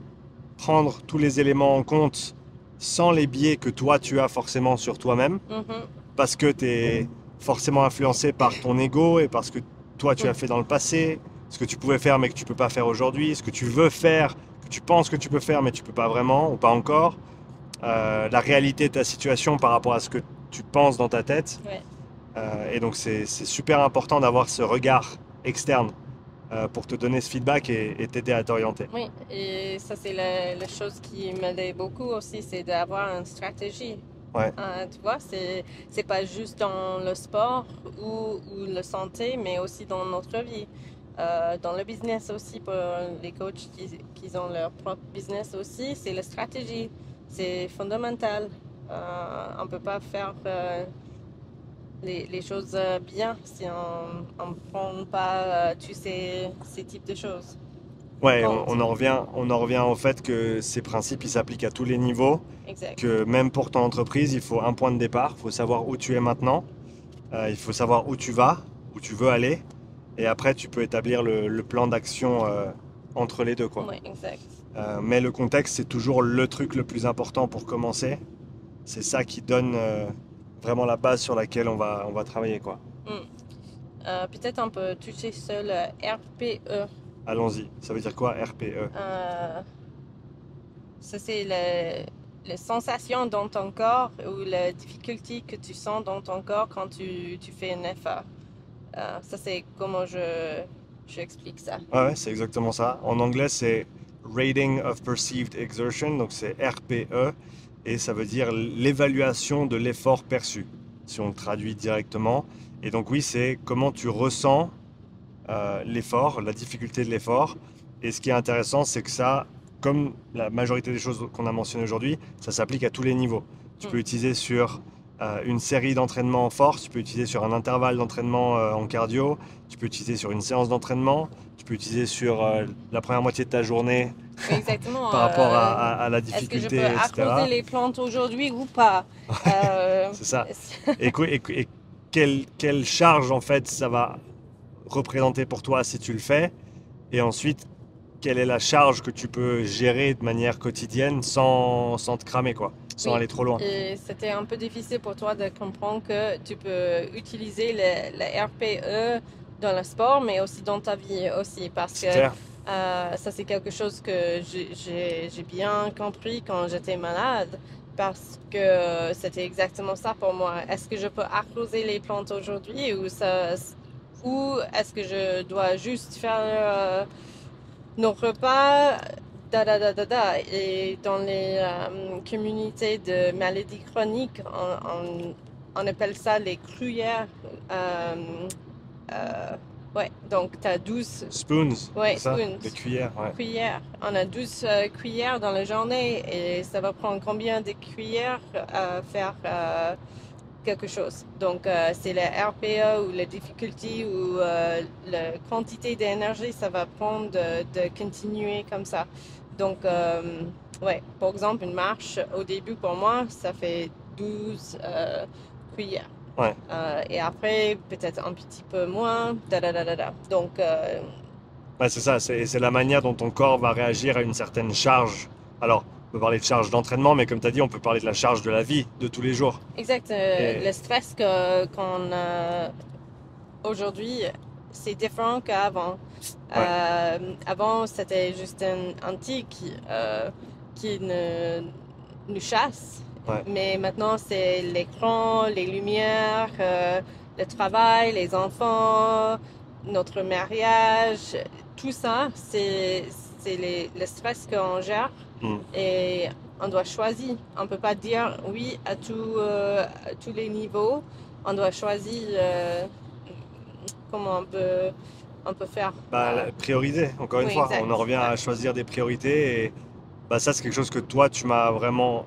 prendre tous les éléments en compte sans les biais que toi tu as forcément sur toi-même, mhm, parce que tu es forcément influencé par ton ego et parce que toi tu as mm, fait dans le passé, ce que tu pouvais faire mais que tu peux pas faire aujourd'hui, ce que tu veux faire, que tu penses que tu peux faire mais tu peux pas vraiment ou pas encore, la réalité de ta situation par rapport à ce que tu penses dans ta tête. ouais. Et donc c'est super important d'avoir ce regard externe pour te donner ce feedback et t'aider à t'orienter. Oui, et ça, c'est la chose qui m'aidait beaucoup aussi, c'est d'avoir une stratégie. Ouais, Tu vois, c'est pas juste dans le sport ou la santé, mais aussi dans notre vie. Dans le business aussi, pour les coachs qui ont leur propre business aussi, c'est la stratégie. C'est fondamental. On peut pas faire les choses bien si on ne prend pas tous ces types de choses en ouais, compte. on en revient au fait que ces principes ils s'appliquent à tous les niveaux, Exact. que même pour ton entreprise, il faut un point de départ, il faut savoir où tu es maintenant, il faut savoir où tu vas, où tu veux aller, et après tu peux établir le plan d'action entre les deux, quoi. Oui, exact. Mais le contexte, c'est toujours le truc le plus important pour commencer. C'est ça qui donne vraiment la base sur laquelle on va travailler, quoi. Mm. Peut-être on peut toucher sur le RPE. Allons-y. Ça veut dire quoi, RPE? Euh, Ça, c'est la sensation dans ton corps ou la difficulté que tu sens dans ton corps quand tu fais un effort. Ça, c'est comment j'explique ça. Ouais, ouais, c'est exactement ça. En anglais, c'est Rating of Perceived Exertion, donc c'est RPE, et ça veut dire l'évaluation de l'effort perçu, si on le traduit directement. Et donc oui, c'est comment tu ressens l'effort, la difficulté de l'effort. Et ce qui est intéressant, c'est que ça, comme la majorité des choses qu'on a mentionnées aujourd'hui, ça s'applique à tous les niveaux. Tu peux Mm. utiliser sur une série d'entraînements en force, tu peux utiliser sur un intervalle d'entraînement en cardio, tu peux utiliser sur une séance d'entraînement, tu peux utiliser sur la première moitié de ta journée Oui, exactement. par rapport à la Est-ce que je peux difficulté, arroser etc. les plantes aujourd'hui ou pas? Euh, C'est ça. Et quelle charge en fait ça va représenter pour toi si tu le fais? Et ensuite, quelle est la charge que tu peux gérer de manière quotidienne sans te cramer, quoi, sans Oui, aller trop loin. et c'était un peu difficile pour toi de comprendre que tu peux utiliser le RPE dans le sport, mais aussi dans ta vie aussi, parce que C'est clair? ça c'est quelque chose que j'ai bien compris quand j'étais malade, parce que c'était exactement ça pour moi. Est-ce que je peux arroser les plantes aujourd'hui ou est-ce que je dois juste faire nos repas, Et dans les communautés de maladies chroniques, on appelle ça les gruyères. Euh, euh, ouais, donc tu as 12 Spoons, ouais, c'est ça? spoons, Les cuillères, ouais. cuillères. On a 12 cuillères dans la journée et ça va prendre combien de cuillères à faire quelque chose. Donc, c'est la RPE ou la difficulté ou la quantité d'énergie, ça va prendre de continuer comme ça. Donc, ouais, par exemple, une marche, au début, pour moi, ça fait 12 cuillères. Ouais. Et après, peut-être un petit peu moins, Donc, Ouais, c'est ça, c'est la manière dont ton corps va réagir à une certaine charge. Alors, on peut parler de charge d'entraînement, mais comme tu as dit, on peut parler de la charge de la vie de tous les jours. exact, Et le stress qu'on a aujourd'hui, c'est différent qu'avant. ouais, Avant, c'était juste un tigre qui nous chasse, ouais. mais maintenant, c'est l'écran, les lumières, le travail, les enfants, notre mariage, tout ça, c'est le stress qu'on gère Hmm. et on doit choisir. On ne peut pas dire oui à tous les niveaux. On doit choisir comment on peut faire. Bah, prioriser, encore une Oui, fois, on exact. en revient Ouais. à choisir des priorités. Et bah, ça, c'est quelque chose que toi, tu m'as vraiment,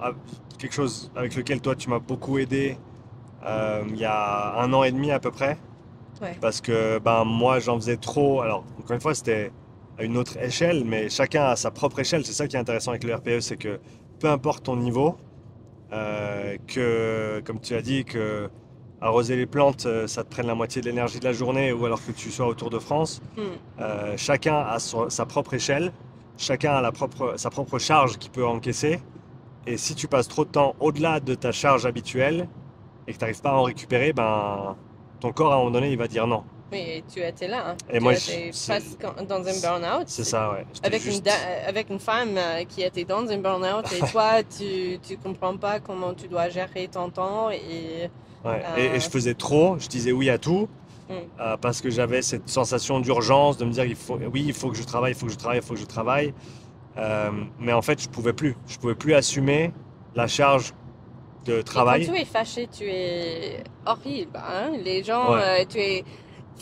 quelque chose avec lequel toi, tu m'as beaucoup aidé il y a 1 an et demi à peu près. Ouais. Parce que ben, moi, j'en faisais trop. Alors, encore une fois, c'était à une autre échelle, mais chacun a sa propre échelle. C'est ça qui est intéressant avec le RPE, c'est que peu importe ton niveau, que, comme tu as dit, que arroser les plantes, ça te prenne la moitié de l'énergie de la journée, ou alors que tu sois au Tour de France, Hmm. chacun a sa propre échelle, chacun a sa propre charge qu'il peut encaisser. Et si tu passes trop de temps au-delà de ta charge habituelle et que tu n'arrives pas à en récupérer, ben, ton corps, à un moment donné, il va dire non. Mais tu étais là, hein. Et Tu moi, étais presque dans un burn-out c'est ça, ouais. J'étais avec juste. avec une femme qui était dans un burn-out et toi, tu comprends pas comment tu dois gérer ton temps et Ouais. Et euh, je faisais trop, je disais oui à tout, hmm. parce que j'avais cette sensation d'urgence, de me dire oui, il faut que je travaille, il faut que je travaille, il faut que je travaille. Mais en fait, je pouvais plus. Je pouvais plus assumer la charge de Et quand travail. tu es fâché, tu es horrible, hein? Les gens, Ouais, tu es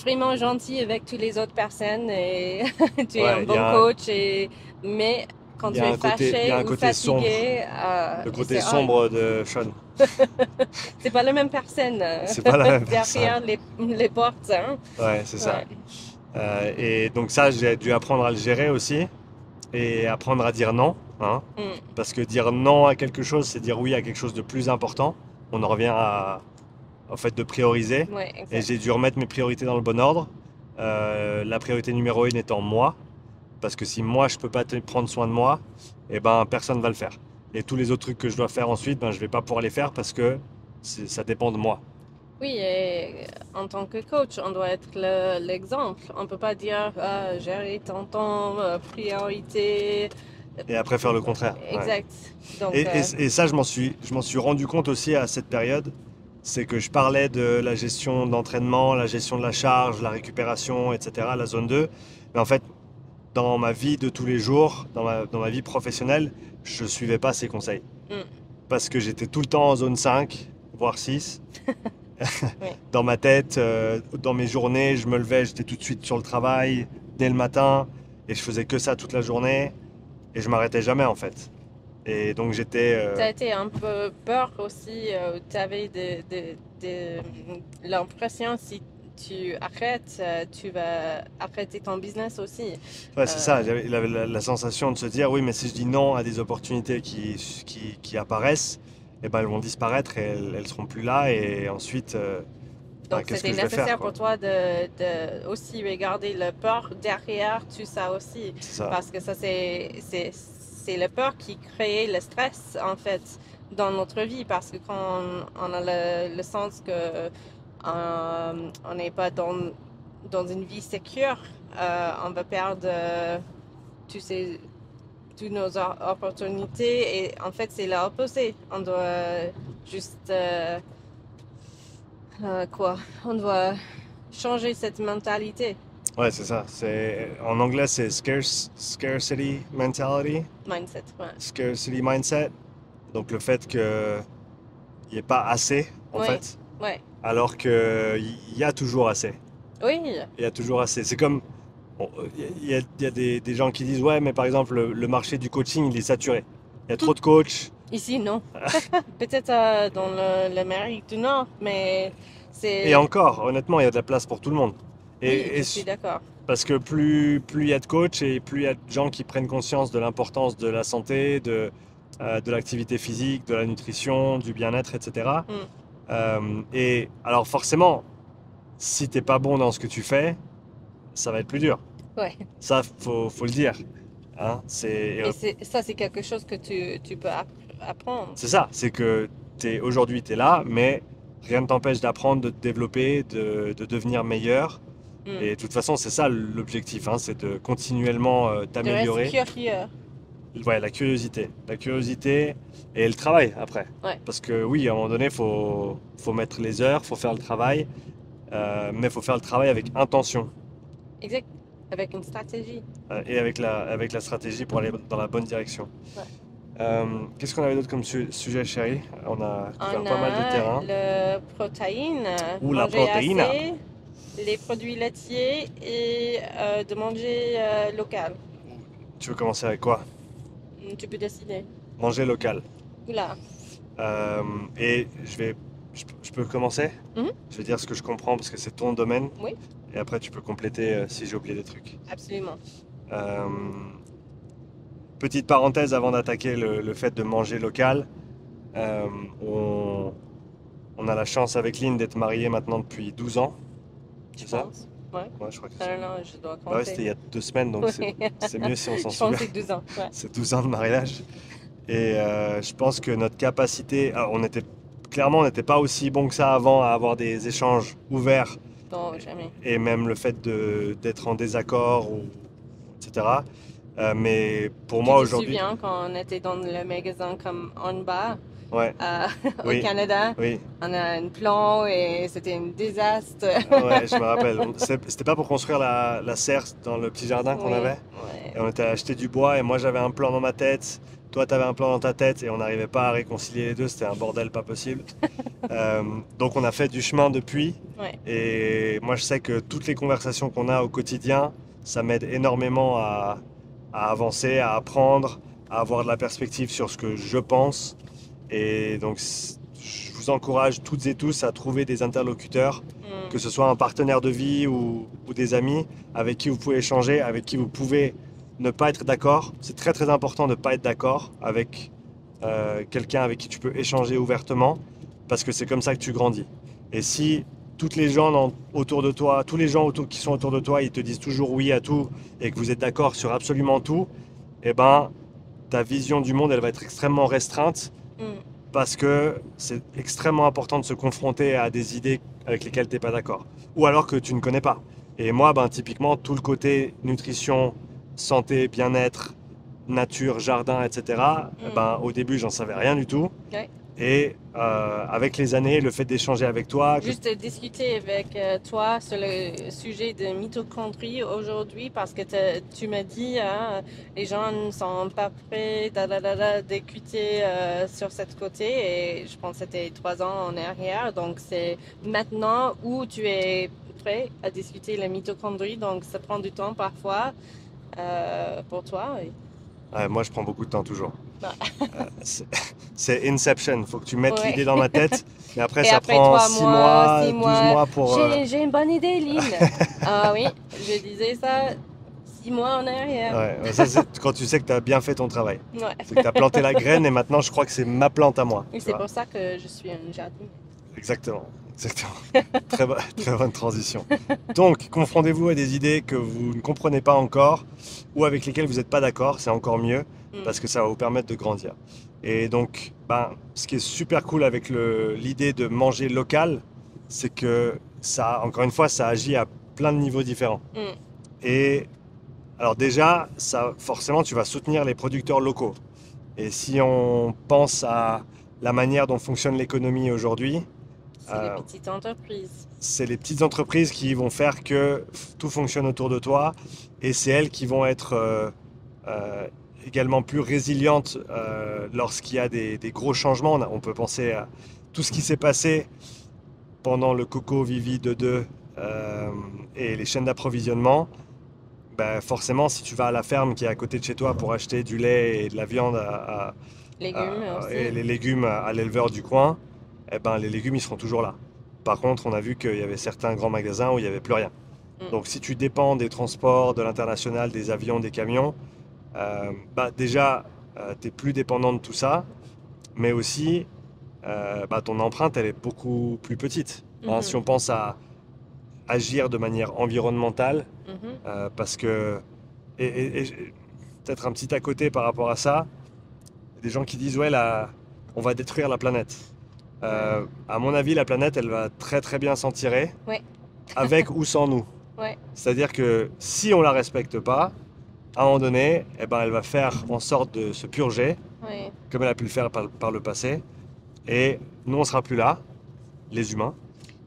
vraiment gentil avec toutes les autres personnes et tu es un ouais, bon coach mais quand il y tu a es il y a fâché un ou côté sombre, fatigué, le et côté sombre de Sean. c'est pas la même personne C'est pas la même personne. derrière les portes, hein? Ouais, c'est ça. Ouais. Et donc ça, j'ai dû apprendre à le gérer aussi et apprendre à dire non, hein. Mm. Parce que dire non à quelque chose, c'est dire oui à quelque chose de plus important. On en revient au fait de prioriser. Ouais, Et exact. j'ai dû remettre mes priorités dans le bon ordre. La priorité numéro 1 étant moi. Parce que si moi, je peux pas prendre soin de moi, eh ben, personne va le faire. Et tous les autres trucs que je dois faire ensuite, ben, je vais pas pouvoir les faire parce que ça dépend de moi. Oui, et en tant que coach, on doit être l'exemple. On peut pas dire gérer ton temps, priorité. Et après faire le contraire. Ouais. Exact. Et, Donc, et ça, je m'en suis rendu compte aussi à cette période. C'est que je parlais de la gestion d'entraînement, la gestion de la charge, la récupération, etc., la zone 2. Mais en fait, dans ma vie de tous les jours, dans ma vie professionnelle, je ne suivais pas ces conseils. mm, Parce que j'étais tout le temps en zone 5, voire 6. oui, Dans ma tête, dans mes journées, je me levais, j'étais tout de suite sur le travail, dès le matin, et je faisais que ça toute la journée, et je m'arrêtais jamais en fait. Et donc j'étais... tu as été un peu peur aussi. Tu avais l'impression si tu arrêtes, tu vas arrêter ton business aussi. ouais, c'est ça, Euh, j'avais la sensation de se dire, oui, mais si je dis non à des opportunités qui apparaissent, eh ben, elles vont disparaître et elles seront plus là, et ensuite, ben, donc, qu'est-ce c'était que je vais faire, nécessaire quoi? pour toi de aussi regarder le peur derrière tout ça aussi. C'est ça. Parce que ça, c'est le peur qui crée le stress, en fait, dans notre vie. Parce que quand on a le sens que on n'est pas dans une vie sécure, on va perdre tous ces, toutes nos opportunités. Et en fait, c'est l'opposé. On doit juste... quoi? On doit changer cette mentalité, Ouais, c'est ça. En anglais, c'est scarcity mentality, mindset. Ouais. scarcity mindset. Donc le fait qu'il n'y ait pas assez, en Oui, fait, ouais. alors qu'il y a toujours assez. Oui, Il y a toujours assez. C'est comme, bon, il y a des gens qui disent, ouais, mais par exemple, le marché du coaching, il est saturé. Il y a trop de coachs. ici, non. Peut-être dans l'Amérique du Nord, mais Et c'est... encore, honnêtement, il y a de la place pour tout le monde. Oui, Et je suis d'accord. parce que plus il y a de coachs et plus il y a de gens qui prennent conscience de l'importance de la santé, de l'activité physique, de la nutrition, du bien-être, etc. Mm. Et alors forcément, si t'es pas bon dans ce que tu fais, ça va être plus dur. Ouais. Ça, faut le dire. Hein, Et ça, c'est quelque chose que tu peux apprendre. c'est ça, c'est que aujourd'hui tu es là, mais rien ne t'empêche d'apprendre, de te développer, de devenir meilleur. Mm. Et de toute façon, c'est ça l'objectif, hein, c'est de continuellement De rester t'améliorer. curieux. Ouais, la curiosité et le travail après. Ouais, Parce que oui, à un moment donné, faut mettre les heures, faut faire le travail, mais faut faire le travail avec intention exact. Avec une stratégie. et avec la stratégie pour aller dans la bonne direction. Ouais. Qu'est-ce qu'on avait d'autre comme sujet, chérie? On a couvert On pas mal de a terrain. le protéine, Ou la manger protéine. assez, les produits laitiers et de manger local. Tu veux commencer avec quoi? Tu peux décider. Manger local. Oula. Euh, et je peux commencer? Mhm. Je vais dire ce que je comprends parce que c'est ton domaine. Oui, Et après, tu peux compléter si j'ai oublié des trucs. absolument. Euh, Petite parenthèse avant d'attaquer le fait de manger local. Euh, on, on a la chance avec Lynn d'être mariés maintenant depuis 12 ans. Je C'est ça? pense. Ouais. Ouais, je crois que c'est ça. Non, non, je dois Bah ouais, c'était compter. il y a 2 semaines, donc Oui. c'est mieux si on s'en Je souvient. pensais que 12 ans. Ouais. C'est 12 ans de mariage. Et je pense que notre capacité, alors, clairement, on n'était pas aussi bon que ça avant à avoir des échanges ouverts Non, jamais. et même le fait d'être en désaccord, etc. Mais pour Tu moi te aujourd'hui, souviens quand on était dans le magasin comme en bas ouais, au oui, Canada? oui, On a un plan et c'était un désastre. ouais, je me rappelle. C'était pas pour construire la serre dans le petit jardin qu'on Oui, avait. ouais. Et on était allé acheter du bois et moi j'avais un plan dans ma tête, toi t'avais un plan dans ta tête et on n'arrivait pas à réconcilier les deux, c'était un bordel pas possible. Euh, donc on a fait du chemin depuis Ouais. et moi je sais que toutes les conversations qu'on a au quotidien, ça m'aide énormément à avancer, à apprendre, à avoir de la perspective sur ce que je pense. Et donc je vous encourage toutes et tous à trouver des interlocuteurs, Mm. que ce soit un partenaire de vie ou des amis avec qui vous pouvez échanger, avec qui vous pouvez ne pas être d'accord. C'est très très important de ne pas être d'accord avec quelqu'un avec qui tu peux échanger ouvertement, parce que c'est comme ça que tu grandis. Et si toutes les gens autour de toi, tous les gens qui sont autour de toi, ils te disent toujours oui à tout et que vous êtes d'accord sur absolument tout, eh ben ta vision du monde, elle va être extrêmement restreinte Mm. parce que c'est extrêmement important de se confronter à des idées avec lesquelles tu n'es pas d'accord, ou alors que tu ne connais pas. Et moi, ben, typiquement, tout le côté nutrition, santé, bien-être, nature, jardin, etc., Mm. ben, au début, j'en savais rien du tout. Ouais. Et avec les années, le fait d'échanger avec toi, Juste discuter avec toi sur le sujet de mitochondrie aujourd'hui parce que tu m'as dit hein, les gens ne sont pas prêts d'écouter sur cette côté et je pense que c'était 3 ans en arrière. Donc c'est maintenant où tu es prêt à discuter la mitochondrie. Donc ça prend du temps parfois pour toi. moi, je prends beaucoup de temps toujours. Bah, C'est c'est Inception, il faut que tu mettes ouais. l'idée dans ma tête, mais après Et ça après prend trois 6 mois, mois, six 12 mois, mois pour... j'ai une bonne idée, Lynn. Ah oui, je disais ça 6 mois en arrière. Ouais, ça c'est quand tu sais que tu as bien fait ton travail. Ouais. C'est que tu as planté la graine et maintenant je crois que c'est ma plante à moi. Oui, Tu c'est vois. pour ça que je suis un jardin. Exactement, exactement. Très bonne transition. Donc, confrontez-vous à des idées que vous ne comprenez pas encore ou avec lesquelles vous n'êtes pas d'accord, c'est encore mieux Mm. parce que ça va vous permettre de grandir. Et donc, ben, ce qui est super cool avec l'idée de manger local, c'est que ça, encore une fois, ça agit à plein de niveaux différents. Mm. Et alors déjà, ça, forcément, tu vas soutenir les producteurs locaux. Et si on pense à la manière dont fonctionne l'économie aujourd'hui, C'est les euh, petites entreprises. c'est les petites entreprises qui vont faire que tout fonctionne autour de toi et c'est elles qui vont être euh, également plus résilientes lorsqu'il y a des gros changements. On peut penser à tout ce qui s'est passé pendant le Coco Vivi de 2 et les chaînes d'approvisionnement. Ben forcément, si tu vas à la ferme qui est à côté de chez toi pour acheter du lait et de la viande Légumes et aussi. les légumes à l'éleveur du coin, eh ben, les légumes, ils seront toujours là. Par contre, on a vu qu'il y avait certains grands magasins où il n'y avait plus rien. Mm. Donc, si tu dépends des transports, de l'international, des avions, des camions, bah, déjà, tu es plus dépendant de tout ça, mais aussi, bah, ton empreinte, elle est beaucoup plus petite. Hein, si Mhm. on pense à agir de manière environnementale, Mhm. parce que, peut-être un petit à côté par rapport à ça, des gens qui disent, ouais, là, on va détruire la planète. Ouais. À mon avis, la planète, elle va très très bien s'en tirer, Ouais. avec ou sans nous. Ouais. C'est-à-dire que si on la respecte pas, à un moment donné, eh ben, elle va faire en sorte de se purger, Ouais. comme elle a pu le faire par le passé, et nous, on sera plus là, les humains.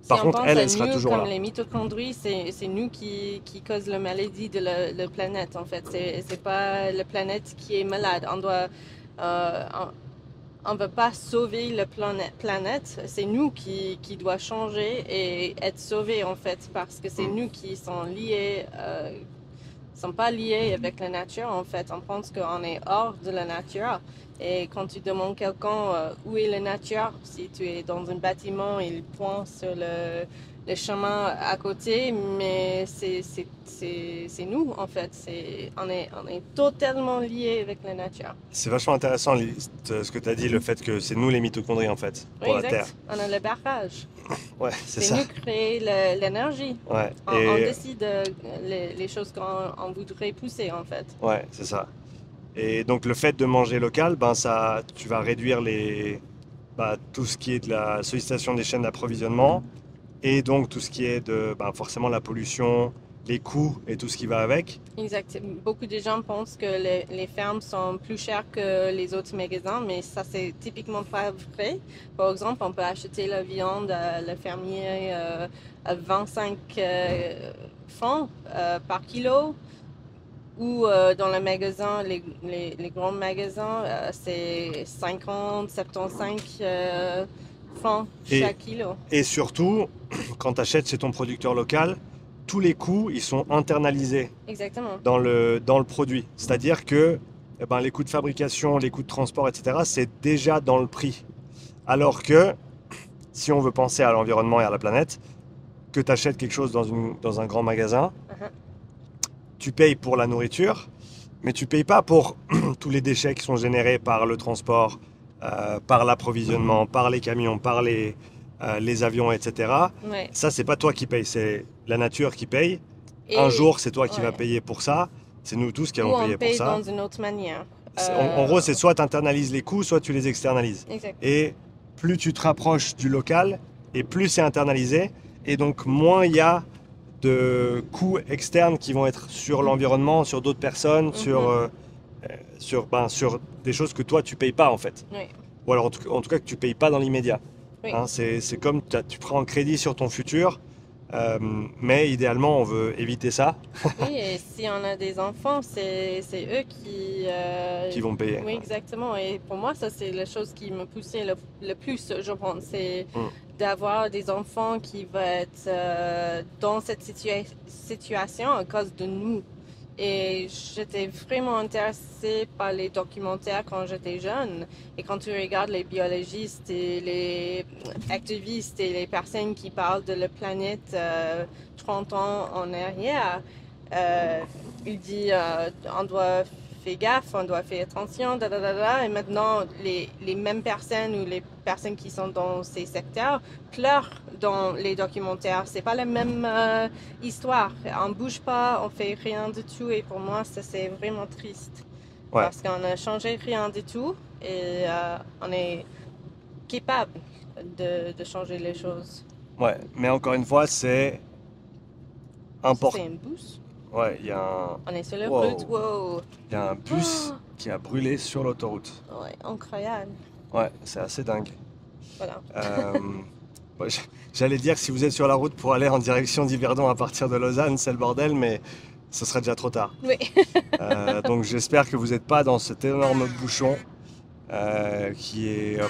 Si Par on contre, pense elle, à elle sera nous toujours comme là. les mitochondries, c'est nous qui causent la maladie de la planète, en fait. C'est pas la planète qui est malade. Euh, on ne veut pas sauver la planète, c'est nous qui doit changer et être sauvés en fait, parce que c'est Mm. nous qui sont liés, sont pas liés avec la nature en fait. On pense qu'on est hors de la nature. Et quand tu demandes quelqu'un où est la nature, si tu es dans un bâtiment, il pointe sur le chemin à côté, mais c'est nous en fait. On est totalement liés avec la nature. C'est vachement intéressant ce que tu as dit, le fait que c'est nous les mitochondries en fait, Oui, pour la Terre. exact. On a le barrage. Ouais, c'est C'est ça. nous qui créons l'énergie. Ouais, On et décide les choses qu'on voudrait pousser, en fait. ouais, c'est ça. Et donc le fait de manger local, ben ça, tu vas réduire bah, tout ce qui est de la sollicitation des chaînes d'approvisionnement et donc tout ce qui est de ben, forcément la pollution, les coûts et tout ce qui va avec. Exact. Beaucoup de gens pensent que les fermes sont plus chères que les autres magasins, mais ça, c'est typiquement pas vrai. Par exemple, on peut acheter la viande à le fermier à 25 francs par kilo. Ou dans le magasin, les grands magasins, c'est 50, 75 francs Et, chaque kilo. et surtout, quand tu achètes chez ton producteur local, tous les coûts, ils sont internalisés Exactement. dans le produit. C'est-à-dire que eh ben, les coûts de fabrication, les coûts de transport, etc., c'est déjà dans le prix. Alors que si on veut penser à l'environnement et à la planète, que tu achètes quelque chose dans un grand magasin, Uh-huh. tu payes pour la nourriture, mais tu payes pas pour tous les déchets qui sont générés par le transport, par l'approvisionnement, par les camions, par les avions, etc. Ouais. Ça, c'est pas toi qui paye, c'est la nature qui paye. Un Et jour, c'est toi qui vas ouais. payer pour ça. C'est nous tous qui Ou allons on payer pour paye ça. dans une autre manière. En gros, c'est soit tu internalises les coûts, soit tu les externalises. Exact. Et plus tu te rapproches du local, et plus c'est internalisé, et donc moins il y a de coûts externes qui vont être sur l'environnement, sur d'autres personnes, sur des choses que toi tu payes pas en fait. Oui, Ou alors en tout cas que tu payes pas dans l'immédiat. oui. Hein, c'est comme tu prends un crédit sur ton futur, mais idéalement on veut éviter ça, Oui, et si on a des enfants, c'est eux qui vont payer. Oui, exactement. Et pour moi, ça, c'est la chose qui me poussait le plus, je pense. C'est Mm. d'avoir des enfants qui vont être dans cette situation à cause de nous. Et j'étais vraiment intéressée par les documentaires quand j'étais jeune. Et quand tu regardes les biologistes et les activistes et les personnes qui parlent de la planète 30 ans en arrière, euh, il dit on doit faire gaffe, on doit faire attention, da, da, da, da. Et maintenant, les mêmes personnes ou les personnes qui sont dans ces secteurs pleurent dans les documentaires. C'est pas la même histoire. On bouge pas, on fait rien du tout. Et pour moi, ça c'est vraiment triste. Ouais. Parce qu'on a changé rien du tout et on est capable de changer les choses. Ouais, mais encore une fois, c'est Ça, important. c'est un boost. Ouais, il y a un, On est sur la Wow. route. Wow. il y a un bus qui a brûlé sur l'autoroute. Ouais, incroyable. Ouais, c'est assez dingue. Voilà. Ouais, j'allais dire que si vous êtes sur la route pour aller en direction d'Yverdon à partir de Lausanne, c'est le bordel, mais ce serait déjà trop tard. Oui. Donc j'espère que vous n'êtes pas dans cet énorme bouchon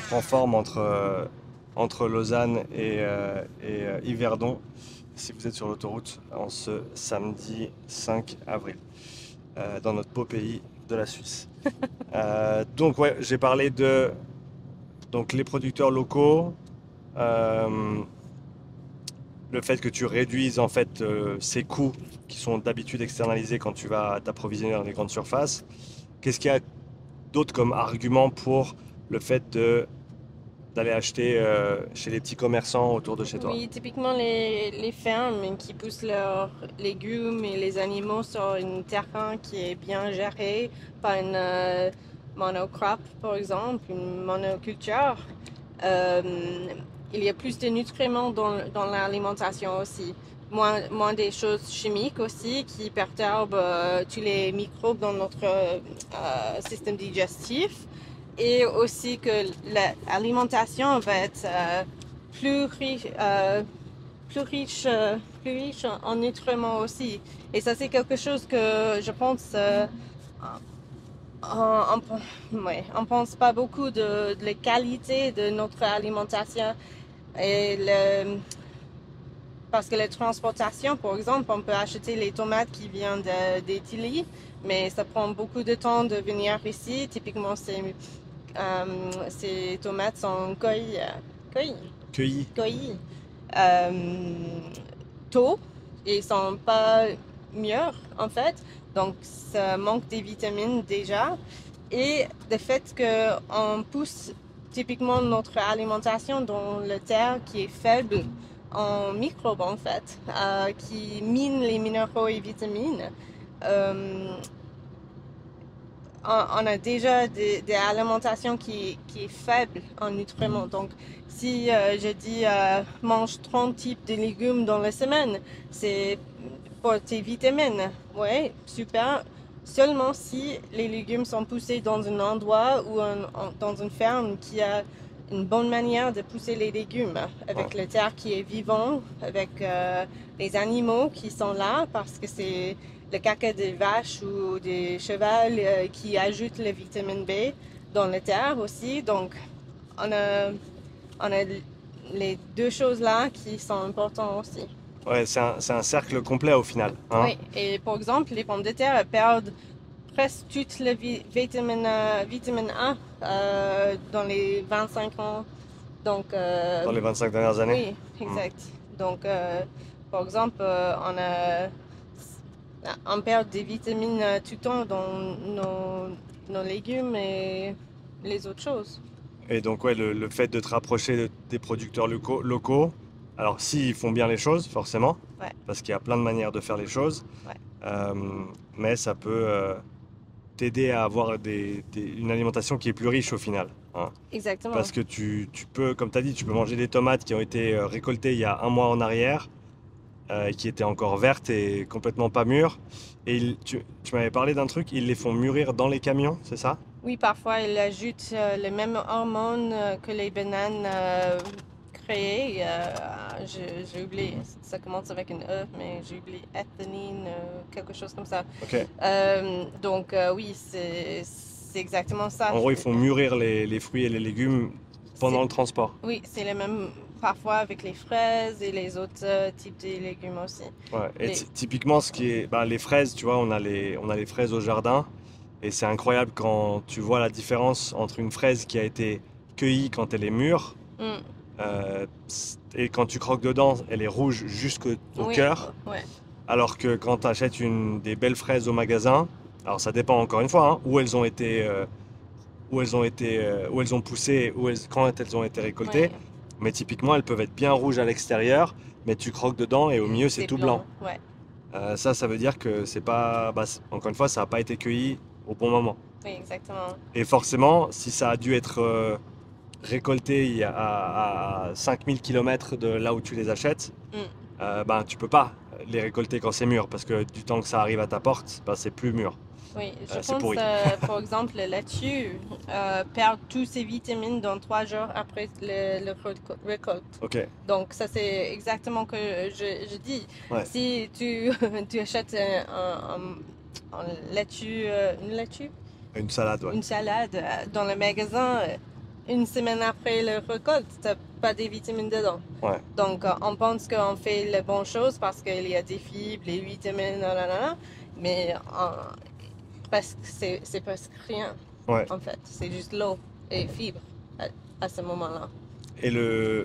prend forme entre Lausanne et Yverdon, si vous êtes sur l'autoroute en ce samedi 5 avril, dans notre beau pays de la Suisse. Donc ouais, j'ai parlé de les producteurs locaux, le fait que tu réduises en fait ces coûts qui sont d'habitude externalisés quand tu vas t'approvisionner dans les grandes surfaces. Qu'est-ce qu'il y a d'autre comme argument pour le fait d'aller acheter chez les petits commerçants autour de chez toi? Oui, typiquement les fermes qui poussent leurs légumes et les animaux sur un terrain qui est bien géré, pas une monocrop par exemple, une monoculture. Euh, il y a plus de nutriments dans l'alimentation aussi. Moins des choses chimiques aussi qui perturbent tous les microbes dans notre système digestif. Et aussi que l'alimentation va être plus riche, plus riche en nutriments aussi. Et ça, c'est quelque chose que je pense, on pense pas beaucoup de la qualité de notre alimentation. Et parce que la transportation, par exemple, on peut acheter les tomates qui viennent d'Italie, mais ça prend beaucoup de temps de venir ici. Typiquement, ces tomates sont Cueillis. cueillies tôt et sont pas mûres en fait. Donc, ça manque des vitamines déjà. Et le fait qu'on pousse typiquement notre alimentation dans la terre qui est faible en microbes en fait, qui mine les minéraux et vitamines. On a déjà des alimentations qui est faible en nutriments. Donc, si je dis mange 30 types de légumes dans la semaine, c'est pour tes vitamines. Ouais, super. Seulement si les légumes sont poussés dans un endroit ou dans une ferme qui a une bonne manière de pousser les légumes, avec la terre qui est vivante, avec les animaux qui sont là, parce que c'est le caca des vaches ou des chevaux qui ajoutent la vitamine B dans la terre aussi. Donc, on a les deux choses là qui sont importantes aussi. Ouais, c'est un cercle complet au final, hein. Oui, et par exemple, les pommes de terre elles perdent presque toute la vitamine A dans les 25 ans. Donc, Dans les 25 dernières années. oui, exact. Donc, par exemple, on perd des vitamines tout le temps dans nos légumes et les autres choses. Et donc, ouais, le fait de te rapprocher des producteurs locaux, alors s'ils font bien les choses, forcément, Ouais. parce qu'il y a plein de manières de faire les choses, Ouais. mais ça peut t'aider à avoir une alimentation qui est plus riche au final, hein. Exactement. Parce que tu peux, comme tu as dit, tu peux manger des tomates qui ont été récoltées il y a un mois en arrière, qui étaient encore vertes et complètement pas mûres. Et tu m'avais parlé d'un truc, ils les font mûrir dans les camions, c'est ça? Oui, parfois, ils ajoutent les mêmes hormones que les bananes créées. J'ai oublié, ça commence avec une E, mais j'ai oublié ethanine, quelque chose comme ça. Ok. Oui, c'est exactement ça. En gros, ils font mûrir les fruits et les légumes pendant C'est, le transport. oui, c'est les mêmes parfois avec les fraises et les autres types de légumes aussi. Ouais. Et Les, typiquement, ce qui est, bah, les fraises, tu vois, on a les fraises au jardin. Et c'est incroyable quand tu vois la différence entre une fraise qui a été cueillie quand elle est mûre, Hmm, et quand tu croques dedans, elle est rouge jusqu'au oui, cœur. ouais, Alors que quand tu achètes des belles fraises au magasin, alors ça dépend encore une fois, hein, où elles ont poussé, quand elles ont été récoltées. ouais, Mais typiquement, elles peuvent être bien rouges à l'extérieur, mais tu croques dedans et au milieu c'est c'est tout blanc. blanc, ouais, Ça veut dire que c'est pas, bah, encore une fois, ça n'a pas été cueilli au bon moment. oui, exactement. Et forcément, si ça a dû être récolté à 5000 km de là où tu les achètes, Hmm. ben, tu peux pas les récolter quand c'est mûr, parce que du temps que ça arrive à ta porte, ben, c'est plus mûr. Oui, je C'est pense, pourri. par exemple, le laitue perd tous ses vitamines dans 3 jours après le récolte. Ok, Donc, ça, c'est exactement ce que je dis. ouais, Si tu, tu achètes un laitue, une laitue, une salade, ouais. une salade dans le magasin, une semaine après le récolte, tu n'as pas des vitamines dedans. Ouais, Donc, on pense qu'on fait les bonnes choses parce qu'il y a des fibres, les vitamines, nanana, mais presque, c'est presque rien, ouais. en fait. C'est juste l'eau et fibres à, à ce moment-là. Et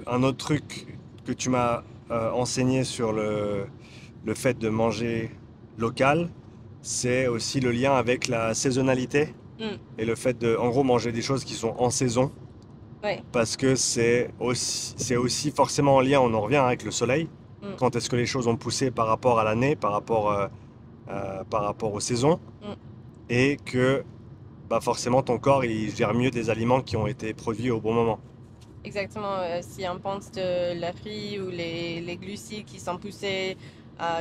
un autre truc que tu m'as enseigné sur le fait de manger local, c'est aussi le lien avec la saisonnalité Hmm, et le fait de, en gros, manger des choses qui sont en saison, ouais, parce que c'est aussi forcément en lien, on en revient avec le soleil. hmm, Quand est-ce que les choses ont poussé par rapport à l'année, par rapport aux saisons, hmm. et que bah forcément ton corps il gère mieux des aliments qui ont été produits au bon moment. Exactement. Si on pense de la riz ou les glucides qui sont poussés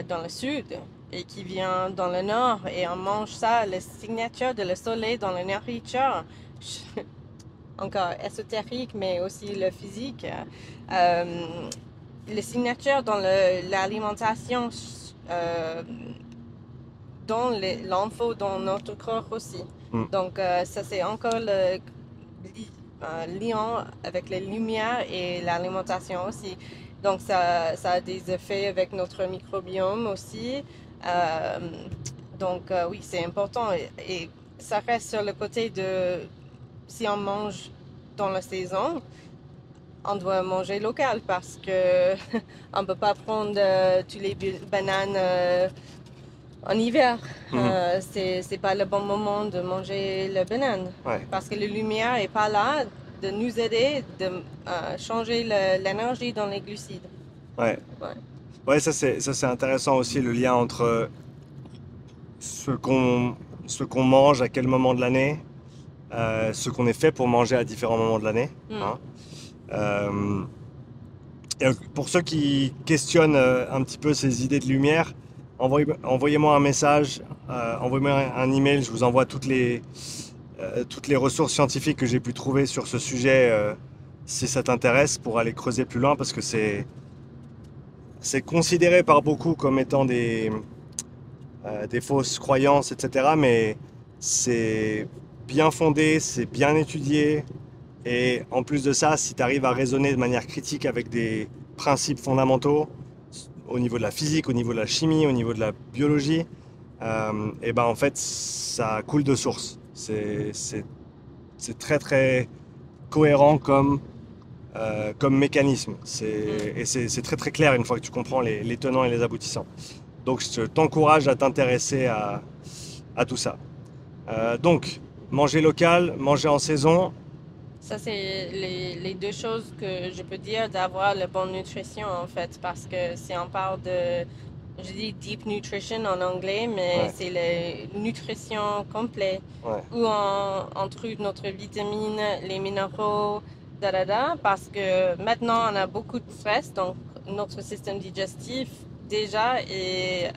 dans le sud et qui viennent dans le nord et on mange ça, la signature de le soleil dans la nourriture, encore ésotérique, mais aussi le physique. Euh, les signatures dans l'alimentation euh, dans l'info dans notre corps aussi. Mm. Donc, ça, c'est encore le lien avec les lumières et l'alimentation aussi. Donc, ça a des effets avec notre microbiome aussi. Euh, oui, c'est important. Et ça reste sur le côté de si on mange dans la saison, on doit manger local parce que on peut pas prendre tous les bananes en hiver. Mhm. C'est pas le bon moment de manger la banane Ouais, parce que la lumière est pas là de nous aider de changer l'énergie dans les glucides. ouais. Ouais, Ouais, ça c'est intéressant aussi le lien entre ce qu'on ce qu'on mange à quel moment de l'année, ce qu'on est fait pour manger à différents moments de l'année, Hmm. hein. Euh, et pour ceux qui questionnent un petit peu ces idées de lumière, envoyez-moi un message, envoyez-moi un email, je vous envoie toutes les ressources scientifiques que j'ai pu trouver sur ce sujet, si ça t'intéresse, pour aller creuser plus loin, parce que c'est considéré par beaucoup comme étant des fausses croyances, etc. Mais c'est bien fondé, c'est bien étudié. Et en plus de ça, si tu arrives à raisonner de manière critique avec des principes fondamentaux au niveau de la physique, au niveau de la chimie, au niveau de la biologie, et ben en fait, ça coule de source. C'est très très cohérent comme mécanisme. Hmm. Et c'est très très clair une fois que tu comprends les tenants et les aboutissants. Donc je t'encourage à t'intéresser à tout ça. Donc, manger local, manger en saison. Ça, c'est les deux choses que je peux dire d'avoir la bonne nutrition, en fait, parce que si on parle de je dis deep nutrition en anglais, mais Ouais, c'est la nutrition complète ouais, où on trouve notre vitamine, les minéraux, da, da, da, parce que maintenant on a beaucoup de stress, donc notre système digestif déjà est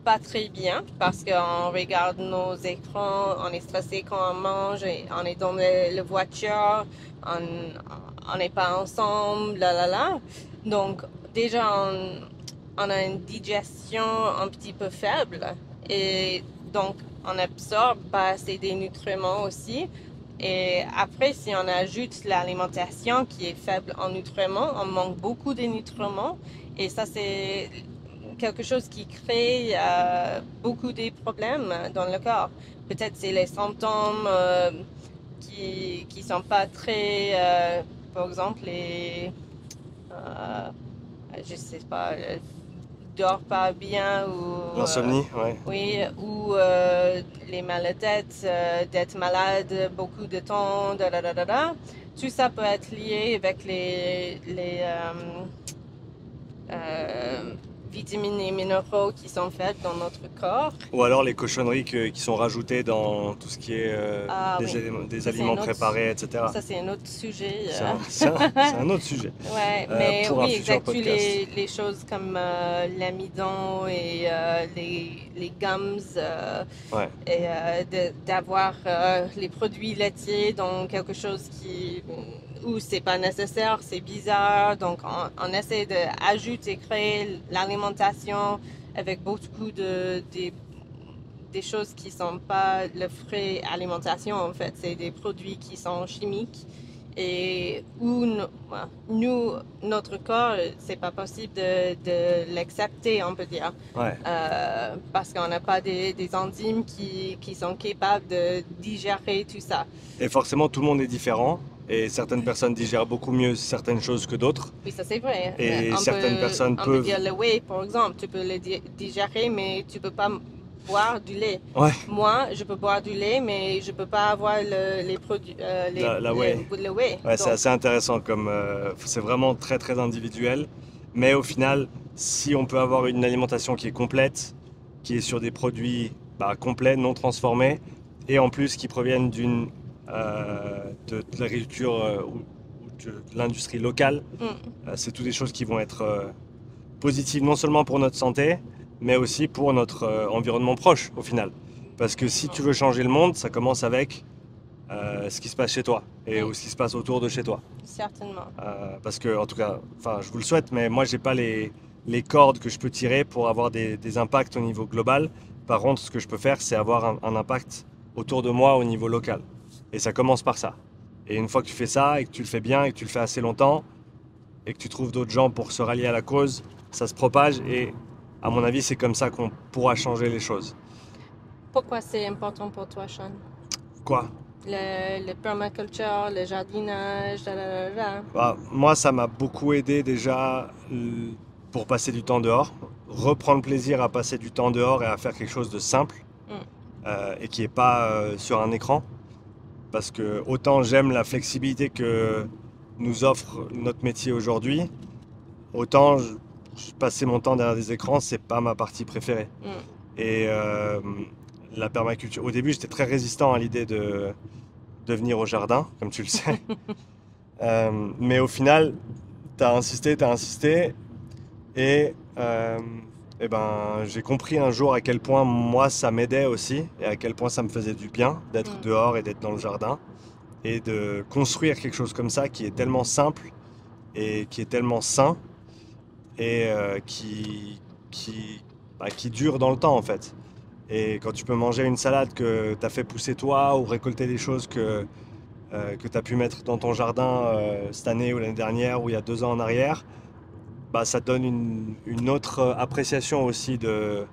pas très bien parce qu'on regarde nos écrans, on est stressé quand on mange, et on est dans la voiture, on n'est pas ensemble, là là là. Donc déjà on a une digestion un petit peu faible et donc on absorbe pas assez des nutriments aussi. Et après, si on ajoute l'alimentation qui est faible en nutriments, on manque beaucoup de nutriments. Et ça, c'est quelque chose qui crée beaucoup de problèmes dans le corps. Peut-être c'est les symptômes qui sont pas très, par exemple, euh, je sais pas, dort pas bien ou l'insomnie, ouais. oui, ou les maladies, d'être malade beaucoup de temps, da, da, da, da, da. Tout ça peut être lié avec les vitamines et minéraux qui sont faits dans notre corps. Ou alors les cochonneries qui sont rajoutées dans tout ce qui est Ah oui, des ça c'est aliments un autre, préparés, etc. ça c'est un autre sujet. C'est un autre sujet Ouais, mais pour un oui, futur exact. Tous podcast. les choses comme l'amidon et les gums Ouais, et d'avoir les produits laitiers dans quelque chose qui où c'est pas nécessaire, c'est bizarre. Donc on essaie d'ajouter, créer l'alimentation avec beaucoup des choses qui sont pas le frais alimentation en fait, c'est des produits qui sont chimiques et où nous, notre corps, c'est pas possible de l'accepter, on peut dire, ouais. parce qu'on n'a pas des enzymes qui sont capables de digérer tout ça. Et forcément, tout le monde est différent. Et certaines personnes digèrent beaucoup mieux certaines choses que d'autres. Oui, ça c'est vrai. Et certaines personnes On peut peuvent... dire le whey, par exemple, tu peux le digérer, mais tu peux pas boire du lait. Ouais, Moi, je peux boire du lait, mais je peux pas avoir les produits, la whey. le whey. Ouais, c'est Donc, assez intéressant comme... c'est vraiment très très individuel. Mais au final, si on peut avoir une alimentation qui est complète, qui est sur des produits complets, non transformés, et en plus qui proviennent de l'agriculture ou de l'industrie locale, mm, c'est toutes des choses qui vont être positives non seulement pour notre santé, mais aussi pour notre environnement proche au final. Parce que si tu veux changer le monde, ça commence avec ce qui se passe chez toi et oui, ou ce qui se passe autour de chez toi. certainement. Parce que, en tout cas, enfin, je vous le souhaite, mais moi, j'ai pas les cordes que je peux tirer pour avoir des impacts au niveau global. Par contre, ce que je peux faire, c'est avoir un impact autour de moi au niveau local. Et ça commence par ça. Et une fois que tu fais ça et que tu le fais bien et que tu le fais assez longtemps et que tu trouves d'autres gens pour se rallier à la cause, ça se propage et, à mon avis, c'est comme ça qu'on pourra changer les choses. Pourquoi c'est important pour toi, Sean? Quoi? Le permaculture, le jardinage, da, da, da, da. Bah, moi, ça m'a beaucoup aidé déjà pour passer du temps dehors, reprendre plaisir à passer du temps dehors et à faire quelque chose de simple Mm, et qui n'est pas sur un écran. Parce que autant j'aime la flexibilité que nous offre notre métier aujourd'hui, autant passer mon temps derrière des écrans, c'est pas ma partie préférée. mm. Et la permaculture, au début, j'étais très résistant à l'idée de venir au jardin, comme tu le sais. Mais au final, t'as insisté, et, eh ben, j'ai compris un jour à quel point moi ça m'aidait aussi, et à quel point ça me faisait du bien d'être Mm. dehors et d'être dans le jardin, et de construire quelque chose comme ça qui est tellement simple et qui est tellement sain, et qui dure dans le temps en fait. Et quand tu peux manger une salade que tu as fait pousser toi, ou récolter des choses que tu as pu mettre dans ton jardin cette année ou l'année dernière ou il y a 2 ans en arrière, bah, ça te donne une autre appréciation aussi de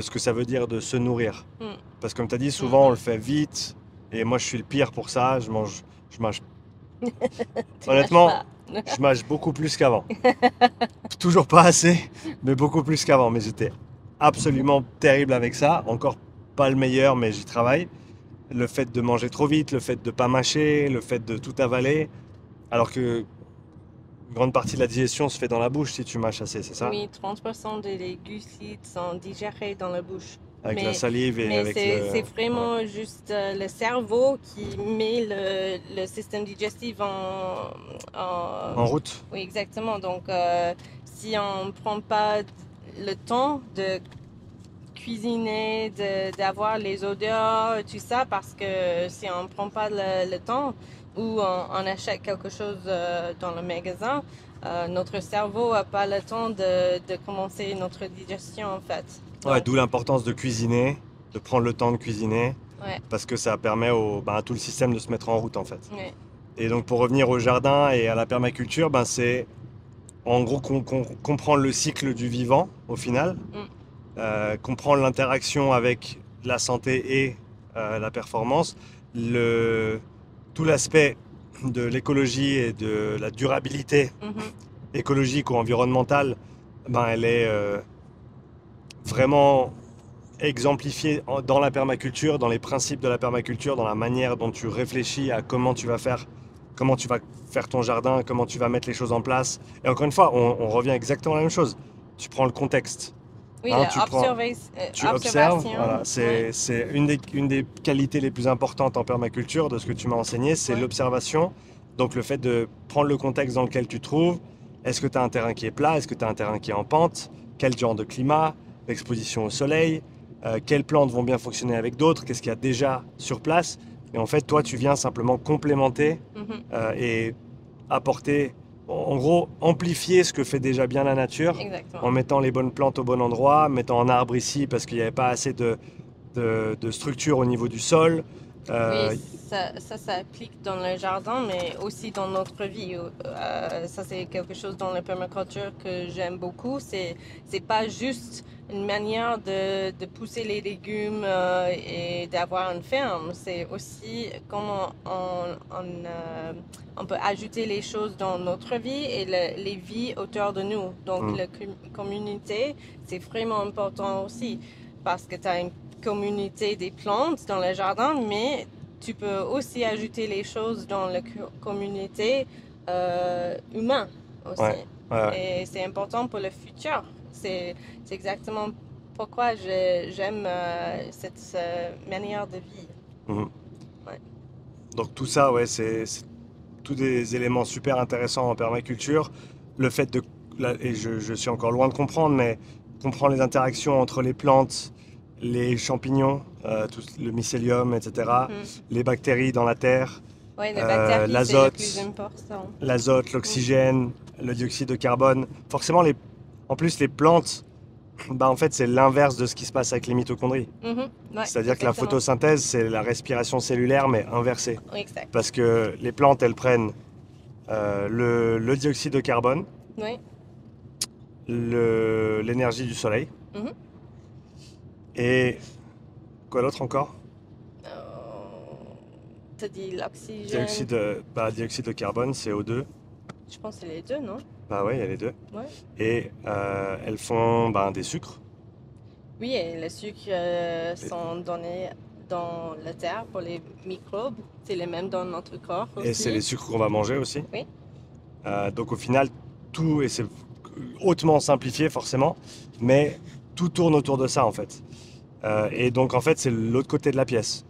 ce que ça veut dire de se nourrir. Mm, Parce que comme tu as dit, souvent on le mhm. fait vite, et moi je suis le pire pour ça, je mange, Tu mâches honnêtement, pas. je mâche beaucoup plus qu'avant. Toujours pas assez, mais beaucoup plus qu'avant. Mais j'étais absolument terrible avec ça, encore pas le meilleur, mais j'y travaille. Le fait de manger trop vite, le fait de pas mâcher, le fait de tout avaler, alors que une grande partie de la digestion se fait dans la bouche si tu mâches assez, c'est ça? Oui, 30% des glucides sont digérés dans la bouche. Avec la Mais, salive et mais avec c'est le... Ouais. vraiment juste le cerveau qui met le système digestif En route. Oui, exactement. Donc, si on ne prend pas le temps de cuisiner, d'avoir les odeurs, tout ça, parce que si on ne prend pas le temps ou on achète quelque chose dans le magasin, notre cerveau n'a pas le temps de commencer notre digestion en fait. Ouais, Donc, d'où l'importance de cuisiner, de prendre le temps de cuisiner, ouais, parce que ça permet à tout le système de se mettre en route en fait. ouais, Et donc pour revenir au jardin et à la permaculture, c'est en gros comprendre le cycle du vivant au final, mm, comprendre l'interaction avec la santé et la performance, le, tout l'aspect de l'écologie et de la durabilité mhm, écologique ou environnementale, elle est vraiment exemplifiée dans la permaculture, dans les principes de la permaculture, dans la manière dont tu réfléchis à comment tu vas faire ton jardin, comment tu vas mettre les choses en place. Et encore une fois, on revient exactement à la même chose. Tu prends le contexte. oui, Hein, tu observes, observation, voilà, ouais, c'est une des qualités les plus importantes en permaculture de ce que tu m'as enseigné, c'est ouais, l'observation. Donc le fait de prendre le contexte dans lequel tu te trouves. Est-ce que tu as un terrain qui est plat? Est-ce que tu as un terrain qui est en pente? Quel genre de climat? L'exposition au soleil? Quelles plantes vont bien fonctionner avec d'autres? Qu'est-ce qu'il y a déjà sur place? Et en fait, toi, tu viens simplement complémenter mhm, et apporter, en gros, amplifier ce que fait déjà bien la nature en exactement. mettant les bonnes plantes au bon endroit, mettant un arbre ici parce qu'il n'y avait pas assez de structure au niveau du sol. Oui, Euh, ça s'applique dans le jardin, mais aussi dans notre vie. Ça, c'est quelque chose dans la permaculture que j'aime beaucoup. C'est pas juste une manière de pousser les légumes et d'avoir une ferme. C'est aussi comment on peut ajouter les choses dans notre vie et les vies autour de nous. Donc, hmm, la communauté, c'est vraiment important aussi parce que tu as une communauté des plantes dans le jardin, mais tu peux aussi ajouter les choses dans la communauté humaine aussi. ouais, ouais, ouais. Et c'est important pour le futur. C'est exactement pourquoi j'aime cette manière de vie. Mhm. Ouais. Donc tout ça, ouais, c'est tous des éléments super intéressants en permaculture. Le fait de, et je suis encore loin de comprendre, mais comprendre les interactions entre les plantes, les champignons, tout le mycélium, etc., Mhm. les bactéries dans la terre, Ouais, les bactéries, c'est le plus l'azote, important. Mhm. l'oxygène, le dioxyde de carbone. Forcément, en plus, les plantes, en fait, c'est l'inverse de ce qui se passe avec les mitochondries. Mhm. Ouais, C'est-à-dire que la exactement. photosynthèse, c'est la respiration cellulaire, mais inversée. Oui, exact. Parce que les plantes, elles prennent le dioxyde de carbone, Oui. l'énergie du soleil, Mhm. et quoi d'autre encore? T'as dit l'oxygène. Dioxyde de carbone, CO2. Je pense que c'est les deux, non? Bah ouais, il y a les deux. Ouais. Et elles font des sucres. Oui, et les sucres Et, sont donnés dans la terre pour les microbes. C'est les mêmes dans notre corps et c'est les aussi. sucres qu'on va manger aussi. Oui. Donc au final, tout, et c'est hautement simplifié forcément, mais tout tourne autour de ça en fait. Et donc en fait, c'est l'autre côté de la pièce.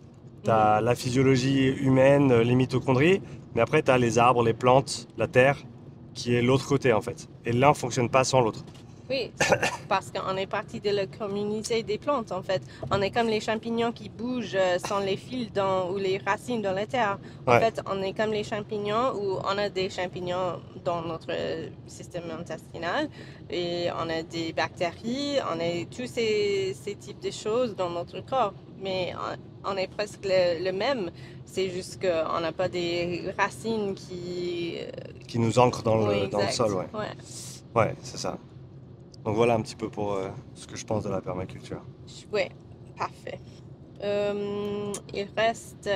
Tu Mhm. as la physiologie humaine, les mitochondries, mais après tu as les arbres, les plantes, la terre, qui est l'autre côté en fait. Et l'un ne fonctionne pas sans l'autre. Oui, parce qu'on est parti de la communauté des plantes, en fait. On est comme les champignons qui bougent sans les fils ou les racines dans la terre. En Ouais, fait, on est comme les champignons où on a des champignons dans notre système intestinal et on a des bactéries, on a tous ces types de choses dans notre corps. Mais on est presque le même. C'est juste qu'on n'a pas des racines qui... qui nous ancre Oui, dans le sol, exact. ouais. Ouais. Ouais, c'est ça. Donc voilà un petit peu pour ce que je pense de la permaculture. Ouais, parfait. Il reste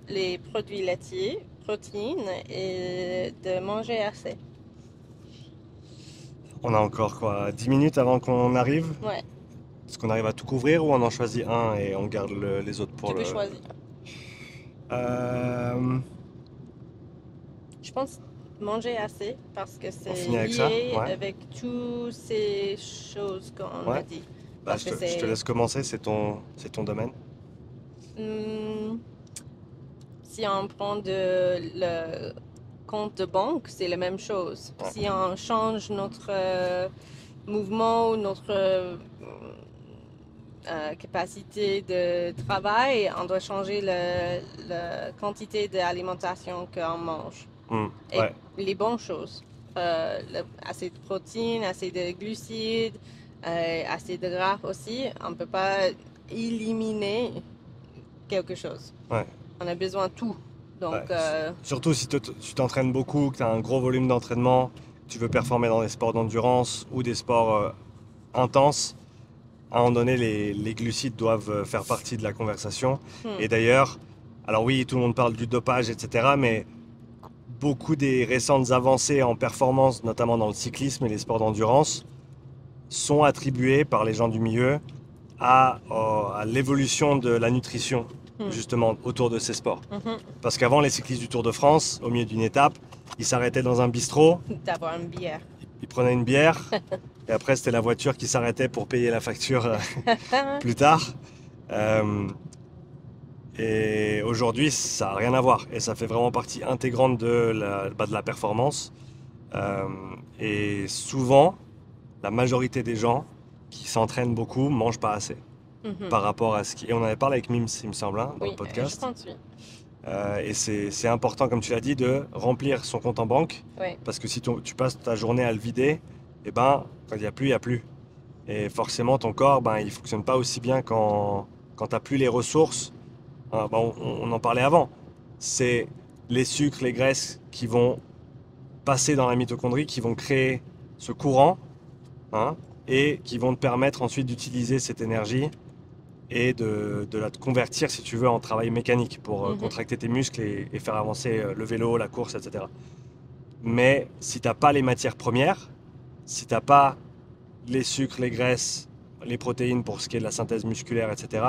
les produits laitiers, protéines et de manger assez. On a encore quoi, 10 minutes avant qu'on arrive? Ouais, Est-ce qu'on arrive à tout couvrir ou on en choisit un et on garde les autres pour tu peux le... choisir. Euh, Je pense manger assez parce que On c'est finit avec ça? lié Ouais. avec toutes ces choses qu'on a Ouais. dit. Bah, Parce que je te c'est, laisse commencer, c'est ton domaine. hmm, si on prend le compte de banque, c'est la même chose. Ouais. Si on change notre mouvement ou notre capacité de travail, on doit changer la quantité d'alimentation qu'on mange. Et Ouais. les bonnes choses. Assez de protéines, assez de glucides, assez de gras aussi. On ne peut pas éliminer quelque chose. Ouais. On a besoin de tout. Ouais. Donc, Surtout si tu t'entraînes beaucoup, que tu as un gros volume d'entraînement, tu veux performer dans des sports d'endurance ou des sports intenses, à un moment donné, les glucides doivent faire partie de la conversation. hmm, Et d'ailleurs, alors oui, tout le monde parle du dopage, etc., mais beaucoup des récentes avancées en performance, notamment dans le cyclisme et les sports d'endurance, sont attribuées par les gens du milieu à l'évolution de la nutrition, hmm, justement, autour de ces sports. mhm. Parce qu'avant, les cyclistes du Tour de France, au milieu d'une étape, ils s'arrêtaient dans un bistrot, D'avoir une bière. ils prenaient une bière, et après, c'était la voiture qui s'arrêtait pour payer la facture plus tard. Euh, et aujourd'hui, ça n'a rien à voir. Et ça fait vraiment partie intégrante de la performance. Euh, et souvent, la majorité des gens qui s'entraînent beaucoup mangent pas assez Mhm. par rapport à ce qui... Et on en avait parlé avec Mims, il me semble, hein, dans le Oui, je podcast. pense, oui. Et c'est important, comme tu l'as dit, de remplir son compte en banque. Oui. Parce que si tu passes ta journée à le vider, et ben, quand il n'y a plus, il n'y a plus. Et forcément, ton corps, ben, il ne fonctionne pas aussi bien quand tu n'as plus les ressources. Ben, on en parlait avant. C'est les sucres, les graisses qui vont passer dans la mitochondrie, qui vont créer ce courant, hein, et qui vont te permettre ensuite d'utiliser cette énergie et de la convertir, si tu veux, en travail mécanique pour Mhm. contracter tes muscles et faire avancer le vélo, la course, etc. Mais si tu n'as pas les matières premières, si tu n'as pas les sucres, les graisses, les protéines pour ce qui est de la synthèse musculaire, etc.,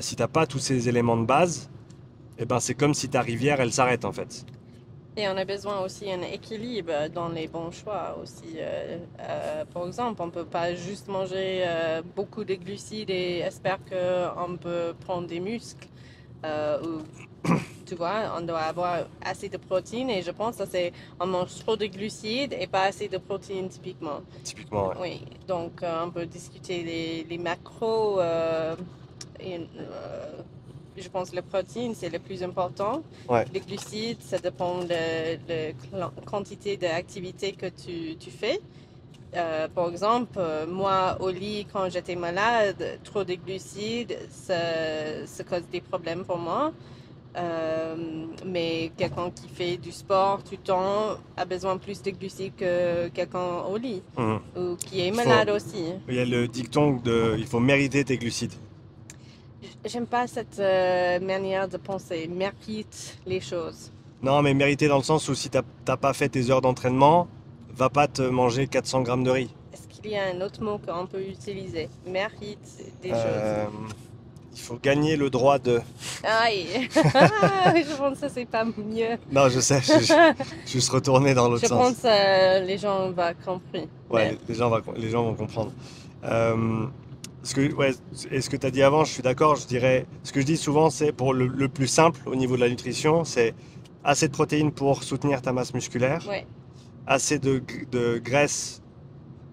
si tu n'as pas tous ces éléments de base, eh ben, c'est comme si ta rivière, elle s'arrête en fait. Et on a besoin aussi d'un équilibre dans les bons choix aussi. Par exemple, on ne peut pas juste manger beaucoup de glucides et espérer qu'on peut prendre des muscles. Tu vois, on doit avoir assez de protéines et je pense que c'est on mange trop de glucides et pas assez de protéines typiquement. Typiquement, ouais. Oui, donc on peut discuter les macros. Je pense que la protéine, c'est le plus important. Ouais. Les glucides, ça dépend de la quantité d'activité que tu fais. Par exemple, moi, au lit, quand j'étais malade, trop de glucides, ça cause des problèmes pour moi. Mais quelqu'un qui fait du sport tout le temps a besoin plus de glucides que quelqu'un au lit Mhm. ou qui est Il malade faut, aussi. il y a le dicton de il faut mériter tes glucides. J'aime pas cette manière de penser. Mérite les choses. Non, mais mériter dans le sens où si t'as pas fait tes heures d'entraînement, va pas te manger 400 grammes de riz. Est-ce qu'il y a un autre mot qu'on peut utiliser? Mérite des choses. Euh, il faut gagner le droit de... Aïe! Je pense que c'est pas mieux. Non, je sais, je suis juste retourné dans l'autre Je sens. pense que les gens vont comprendre. Ouais, les gens vont comprendre. Ouais, et ce que tu as dit avant, je suis d'accord, je dirais, ce que je dis souvent, c'est pour le plus simple au niveau de la nutrition, c'est assez de protéines pour soutenir ta masse musculaire, Ouais, assez de graisse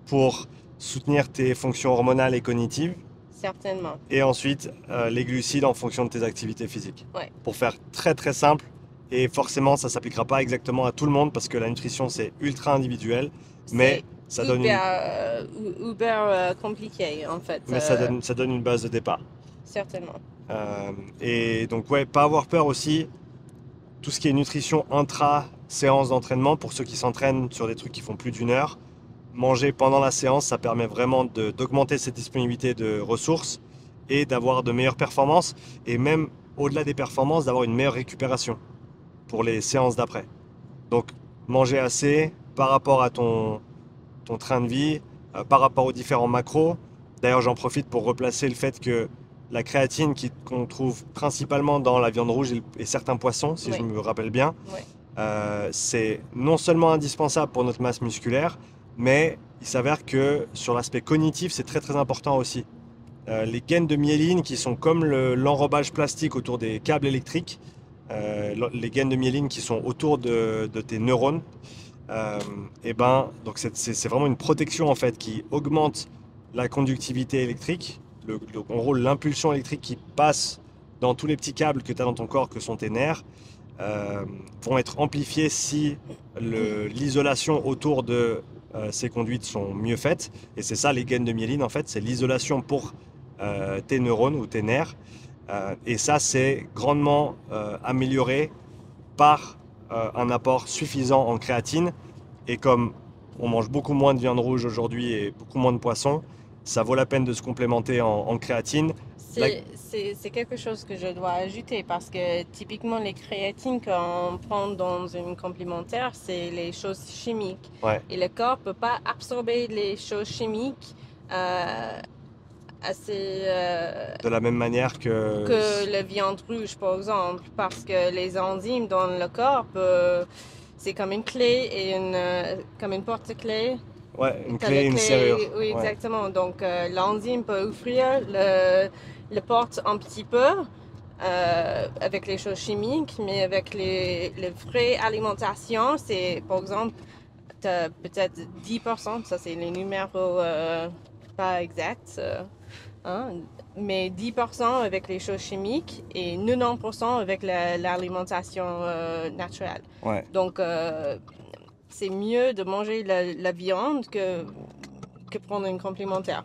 pour soutenir tes fonctions hormonales et cognitives, certainement. et ensuite les glucides en fonction de tes activités physiques. Ouais. Pour faire très très simple, et forcément ça s'appliquera pas exactement à tout le monde parce que la nutrition c'est ultra individuel, mais ça donne Uber compliqué en fait. mais ça donne une base de départ. Certainement. Et donc ouais, pas avoir peur aussi, tout ce qui est nutrition intra-séance d'entraînement, pour ceux qui s'entraînent sur des trucs qui font plus d'une heure, manger pendant la séance, ça permet vraiment d'augmenter cette disponibilité de ressources et d'avoir de meilleures performances, et même au-delà des performances, d'avoir une meilleure récupération pour les séances d'après. Donc manger assez par rapport à ton train de vie, par rapport aux différents macros. D'ailleurs, j'en profite pour replacer le fait que la créatine qu'on trouve principalement dans la viande rouge et certains poissons, si Oui. je me rappelle bien, Oui. c'est non seulement indispensable pour notre masse musculaire, mais il s'avère que sur l'aspect cognitif, c'est très très important aussi. Les gaines de myéline qui sont comme l'enrobage plastique autour des câbles électriques, les gaines de myéline qui sont autour de tes neurones, et ben, donc c'est vraiment une protection en fait qui augmente la conductivité électrique, en gros l'impulsion électrique qui passe dans tous les petits câbles que tu as dans ton corps que sont tes nerfs, vont être amplifiés si l'isolation autour de ces conduites sont mieux faites. Et c'est ça les gaines de myéline en fait, c'est l'isolation pour tes neurones ou tes nerfs. Et ça c'est grandement amélioré par un apport suffisant en créatine. Et comme on mange beaucoup moins de viande rouge aujourd'hui et beaucoup moins de poisson, ça vaut la peine de se complémenter en créatine. La- C'est quelque chose que je dois ajouter parce que typiquement les créatines qu'on prend dans une complémentaire, c'est les choses chimiques. Ouais, Et le corps peut pas absorber les choses chimiques euh, assez de la même manière que... que la viande rouge, par exemple, parce que les enzymes dans le corps, c'est comme une clé et comme une porte-clé. Ouais, une T'as clé la et une serrure. clé, oui, Ouais. exactement. Donc, l'enzyme peut ouvrir le porte un petit peu avec les choses chimiques, mais avec les vraies alimentations, c'est, par exemple, t'as peut-être 10%, ça c'est les numéros pas exacts, hein, mais 10% avec les choses chimiques et 90% avec l'alimentation naturelle. Ouais. Donc, c'est mieux de manger la viande que prendre une complémentaire.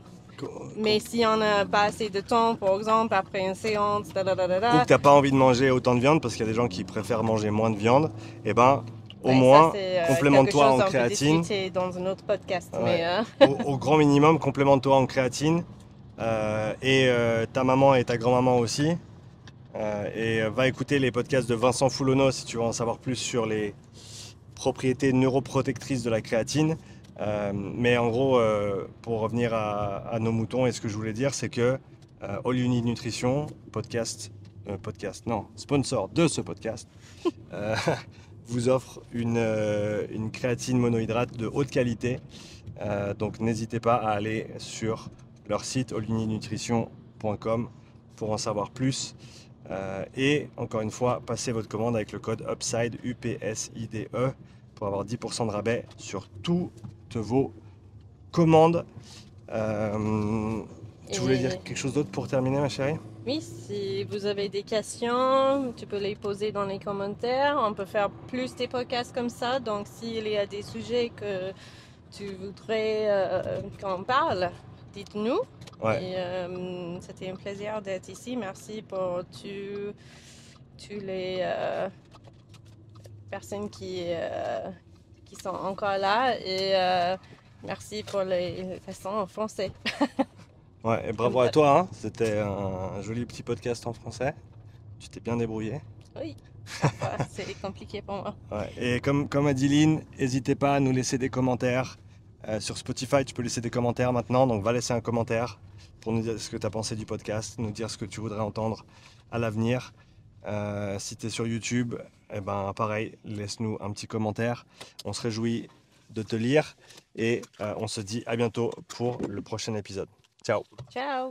Mais si on n'a pas assez de temps, par exemple, après une séance, Ou que t'as pas envie de manger autant de viande parce qu'il y a des gens qui préfèrent manger moins de viande, et ben au ben, ça moins c'est quelque complémente-toi chose en qu'on peut créatine. discuter dans un autre podcast. Ouais. Mais Au grand minimum, complémente-toi en créatine. Et ta maman et ta grand-maman aussi. Va écouter les podcasts de Vincent Foulonneau si tu veux en savoir plus sur les propriétés neuroprotectrices de la créatine. Mais en gros, pour revenir à nos moutons, et ce que je voulais dire, c'est que All You Need Nutrition, non, sponsor de ce podcast, euh, vous offre une créatine monohydrate de haute qualité. Donc n'hésitez pas à aller sur leur site allyouneednutrition.com pour en savoir plus. Et encore une fois, passez votre commande avec le code UPSIDE, UPSIDE, pour avoir 10% de rabais sur toutes vos commandes. Tu voulais dire et quelque chose d'autre pour terminer, ma chérie? oui, si vous avez des questions, tu peux les poser dans les commentaires. On peut faire plus des podcasts comme ça. Donc, s'il y a des sujets que tu voudrais qu'on parle, dites-nous. Ouais, Et c'était un plaisir d'être ici. Merci pour tous les personnes qui sont encore là. Et merci pour les leçons en français. ouais, et Comme bravo à ça. toi, hein. C'était un joli petit podcast en français. Tu t'es bien débrouillé. Oui, parfois c'est compliqué pour moi. Ouais. Et comme a dit Lynn, n'hésitez pas à nous laisser des commentaires. Sur Spotify, tu peux laisser des commentaires maintenant, donc va laisser un commentaire pour nous dire ce que tu as pensé du podcast, nous dire ce que tu voudrais entendre à l'avenir. Si tu es sur YouTube, eh ben, pareil, laisse-nous un petit commentaire. On se réjouit de te lire et on se dit à bientôt pour le prochain épisode. Ciao! Ciao!